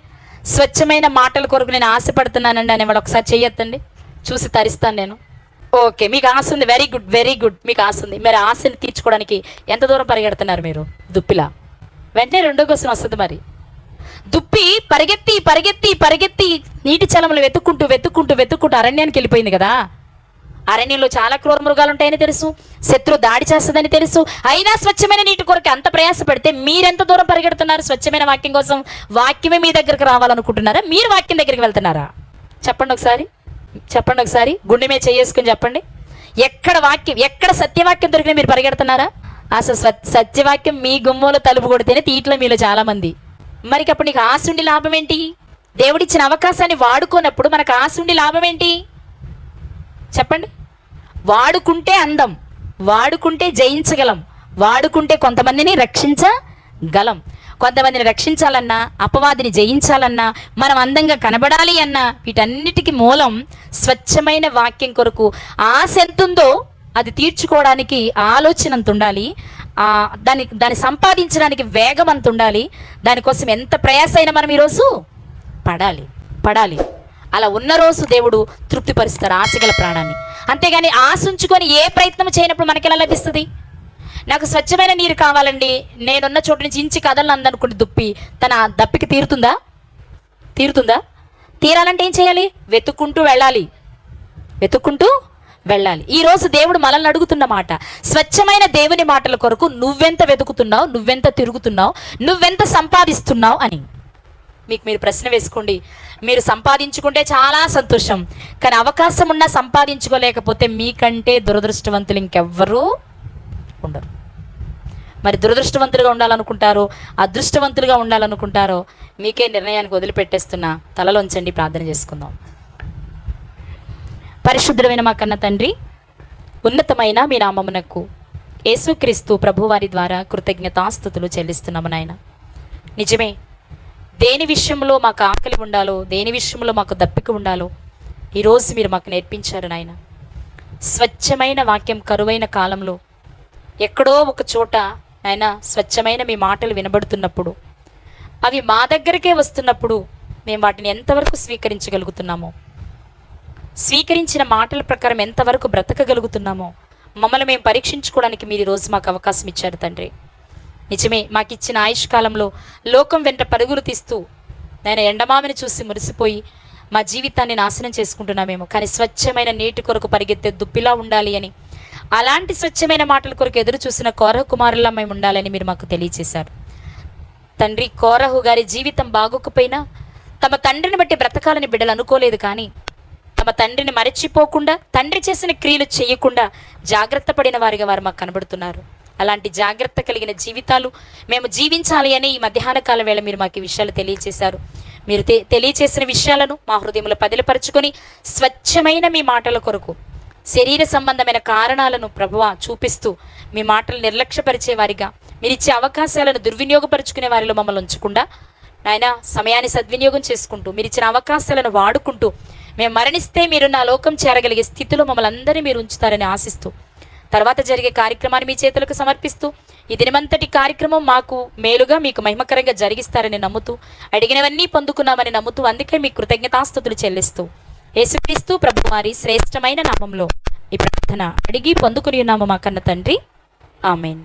స్వచ్ఛమైన మాటల కొరకు నేను ఆశపడుతున్నానండి అనేవాడు ఒకసారి చెయ్యొద్దండి, చూసి తరిస్తాను నేను. ఓకే, మీకు ఆశ ఉంది. Very good, very good. మీకు ఆశ ఉంది. మరి ఆశని తీర్చుకోవడానికి ఎంత దూరం పరిగెడుతున్నారు మీరు? దుప్పిలా. వెంటనే రెండో క్వశ్చన్ వస్తుంది. మరి దుప్పి పరిగెత్తి నీటి చలములు వెతుక్కుంటూ అరణ్యానికి వెళ్ళిపోయింది కదా. అరణ్యంలో చాలా క్రూర మృగాలు ఉంటాయని తెలుసు, శత్రు దాడి చేస్తుందని తెలుసు. అయినా స్వచ్ఛమైన నీటి కొరకు అంత ప్రయాస పెడితే మీరెంత దూరం పరిగెడుతున్నారు? స్వచ్ఛమైన వాక్యం కోసం. వాక్యమే మీ దగ్గరకు రావాలనుకుంటున్నారా? మీరు వాక్యం దగ్గరికి వెళ్తున్నారా? చెప్పండి ఒకసారి గుండె మీద చేసుకుని చెప్పండి. ఎక్కడ సత్యవాక్యం దొరికినా మీరు పరిగెడుతున్నారా? అసలు సత్యవాక్యం మీ గుమ్మలో తలుపు కొడితేనే తీట్లో మీలో చాలా మంది. మరి అప్పుడు నీకు ఆశ ఉండి లాభం ఏంటి? దేవుడిచ్చిన అవకాశాన్ని వాడుకోనప్పుడు మనకు ఆశ ఉండి లాభం ఏంటి? చెప్పండి. వాడుకుంటే అందం, వాడుకుంటే జయించగలం, వాడుకుంటే కొంతమందిని రక్షించగలం. కొంతమందిని రక్షించాలన్నా, అపవాదిని జయించాలన్నా, మనం అందంగా కనబడాలి అన్నా, వీటన్నిటికీ మూలం స్వచ్ఛమైన వాక్యం కొరకు ఆశ ఎంతుందో అది తీర్చుకోవడానికి ఆలోచన అంత ఉండాలి. దాన్ని సంపాదించడానికి వేగం అంత ఉండాలి. దానికోసం ఎంత ప్రయాస అయినా మనం ఈరోజు పడాలి. అలా ఉన్న రోజు దేవుడు తృప్తిపరుస్తారు ఆశగల ప్రాణాన్ని. అంతేగాని ఆశ ఉంచుకొని ఏ ప్రయత్నం చేయనప్పుడు మనకి ఎలా లభిస్తుంది? నాకు స్వచ్ఛమైన నీరు కావాలండి, నేనున్న చోటు నుంచి ఇంచి కదలను అందనుకుంటే దుప్పి తన దప్పికి తీరుతుందా? తీరాలంటే ఏం చేయాలి? వెతుక్కుంటూ వెళ్ళాలి. ఈరోజు దేవుడు మనల్ని అడుగుతున్న మాట, స్వచ్ఛమైన దేవుని మాటల కొరకు నువ్వెంత వెతుకుతున్నావు, నువ్వెంత తిరుగుతున్నావు, నువ్వెంత సంపాదిస్తున్నావు అని మీరు ప్రశ్న వేసుకోండి. మీరు సంపాదించుకుంటే చాలా సంతోషం, కానీ అవకాశం ఉన్నా సంపాదించుకోలేకపోతే మీకంటే దురదృష్టవంతులు ఇంకెవ్వరూ ఉండరు. మరి దురదృష్టవంతులుగా ఉండాలనుకుంటారో, అదృష్టవంతులుగా ఉండాలనుకుంటారో మీకే నిర్ణయానికి వదిలిపెట్టేస్తున్నా. తలలోంచండి, ప్రార్థన చేసుకుందాం. పరిశుద్ధమైన మా కన్న తండ్రి, ఉన్నతమైన మీ నామమునకు యేసుక్రీస్తు ప్రభువారి ద్వారా కృతజ్ఞతాస్తుతులు చెల్లిస్తున్నాము నాయన. నిజమే, దేని విషయంలో మాకు ఆకలి ఉండాలో, దేని విషయంలో మాకు దప్పిక ఉండాలో ఈరోజు మీరు మాకు నేర్పించారు నాయన. స్వచ్ఛమైన వాక్యం కరువైన కాలంలో ఎక్కడో ఒక చోట ఆయన స్వచ్ఛమైన మీ మాటలు వినబడుతున్నప్పుడు, అవి మా దగ్గరికే వస్తున్నప్పుడు మేము వాటిని ఎంతవరకు స్వీకరించగలుగుతున్నామో, స్వీకరించిన మాటల ప్రకారం ఎంతవరకు బ్రతకగలుగుతున్నామో మమ్మల్ని మేము పరీక్షించుకోవడానికి మీరు ఈరోజు మాకు అవకాశం ఇచ్చారు తండ్రి. నిజమే, మాకు ఇచ్చిన ఆయుష్కాలంలో లోకం వెంట పరుగులు తీస్తూ నేను ఎండమామిని చూసి మురిసిపోయి మా జీవితాన్ని నాశనం చేసుకుంటున్నామేమో. కానీ స్వచ్ఛమైన నీటి కొరకు పరిగెత్తే దుప్పిలా ఉండాలి అని, అలాంటి స్వచ్ఛమైన మాటల కొరకు ఎదురు చూసిన కోరహు కుమారులా మేము ఉండాలని మీరు మాకు తెలియజేశారు తండ్రి. కోరహు గారి జీవితం బాగోకపోయినా తమ తండ్రిని బట్టి బ్రతకాలని బిడ్డలు అనుకోలేదు, కానీ తమ తండ్రిని మరచిపోకుండా, తండ్రి చేసిన క్రియలు చేయకుండా జాగ్రత్త పడిన వారిగా వారు మాకు కనబడుతున్నారు. అలాంటి జాగ్రత్త కలిగిన జీవితాలు మేము జీవించాలి అని ఈ మధ్యాహ్న కాల వేళ మీరు మాకు ఈ విషయాలు తెలియచేశారు. మీరు తెలియచేసిన విషయాలను మా హృదయంలో పదిలపరుచుకొని స్వచ్ఛమైన మీ మాటల కొరకు శరీర సంబంధమైన కారణాలను ప్రభువా చూపిస్తూ మీ మాటలు నిర్లక్ష్యపరిచే వారిగా, మీరిచ్చే అవకాశాలను దుర్వినియోగపరుచుకునే వారిలో మమ్మల్ని ఉంచకుండా నాయన సమయాన్ని సద్వినియోగం చేసుకుంటూ మీరిచ్చిన అవకాశాలను వాడుకుంటూ మేము మరణిస్తే మీరు నా లోకం చేరగలిగే స్థితిలో మమ్మల్ని అందరినీ మీరు ఉంచుతారని ఆశిస్తూ తర్వాత జరిగే కార్యక్రమాన్ని మీ చేతులకు సమర్పిస్తూ ఈ దినమంతటి కార్యక్రమం మాకు మేలుగా మీకు మహిమకరంగా జరిగిస్తారని నమ్ముతూ అడిగినవన్నీ పొందుకున్నామని నమ్ముతూ అందుకే మీ కృతజ్ఞతాస్తుతులు చెల్లిస్తూ యేసుక్రీస్తు ప్రభువారి శ్రేష్టమైన నామంలో ఈ ప్రార్థన అడిగి పొందుకుని ఉన్నాము మా కన్న తండ్రి. ఆమేన్.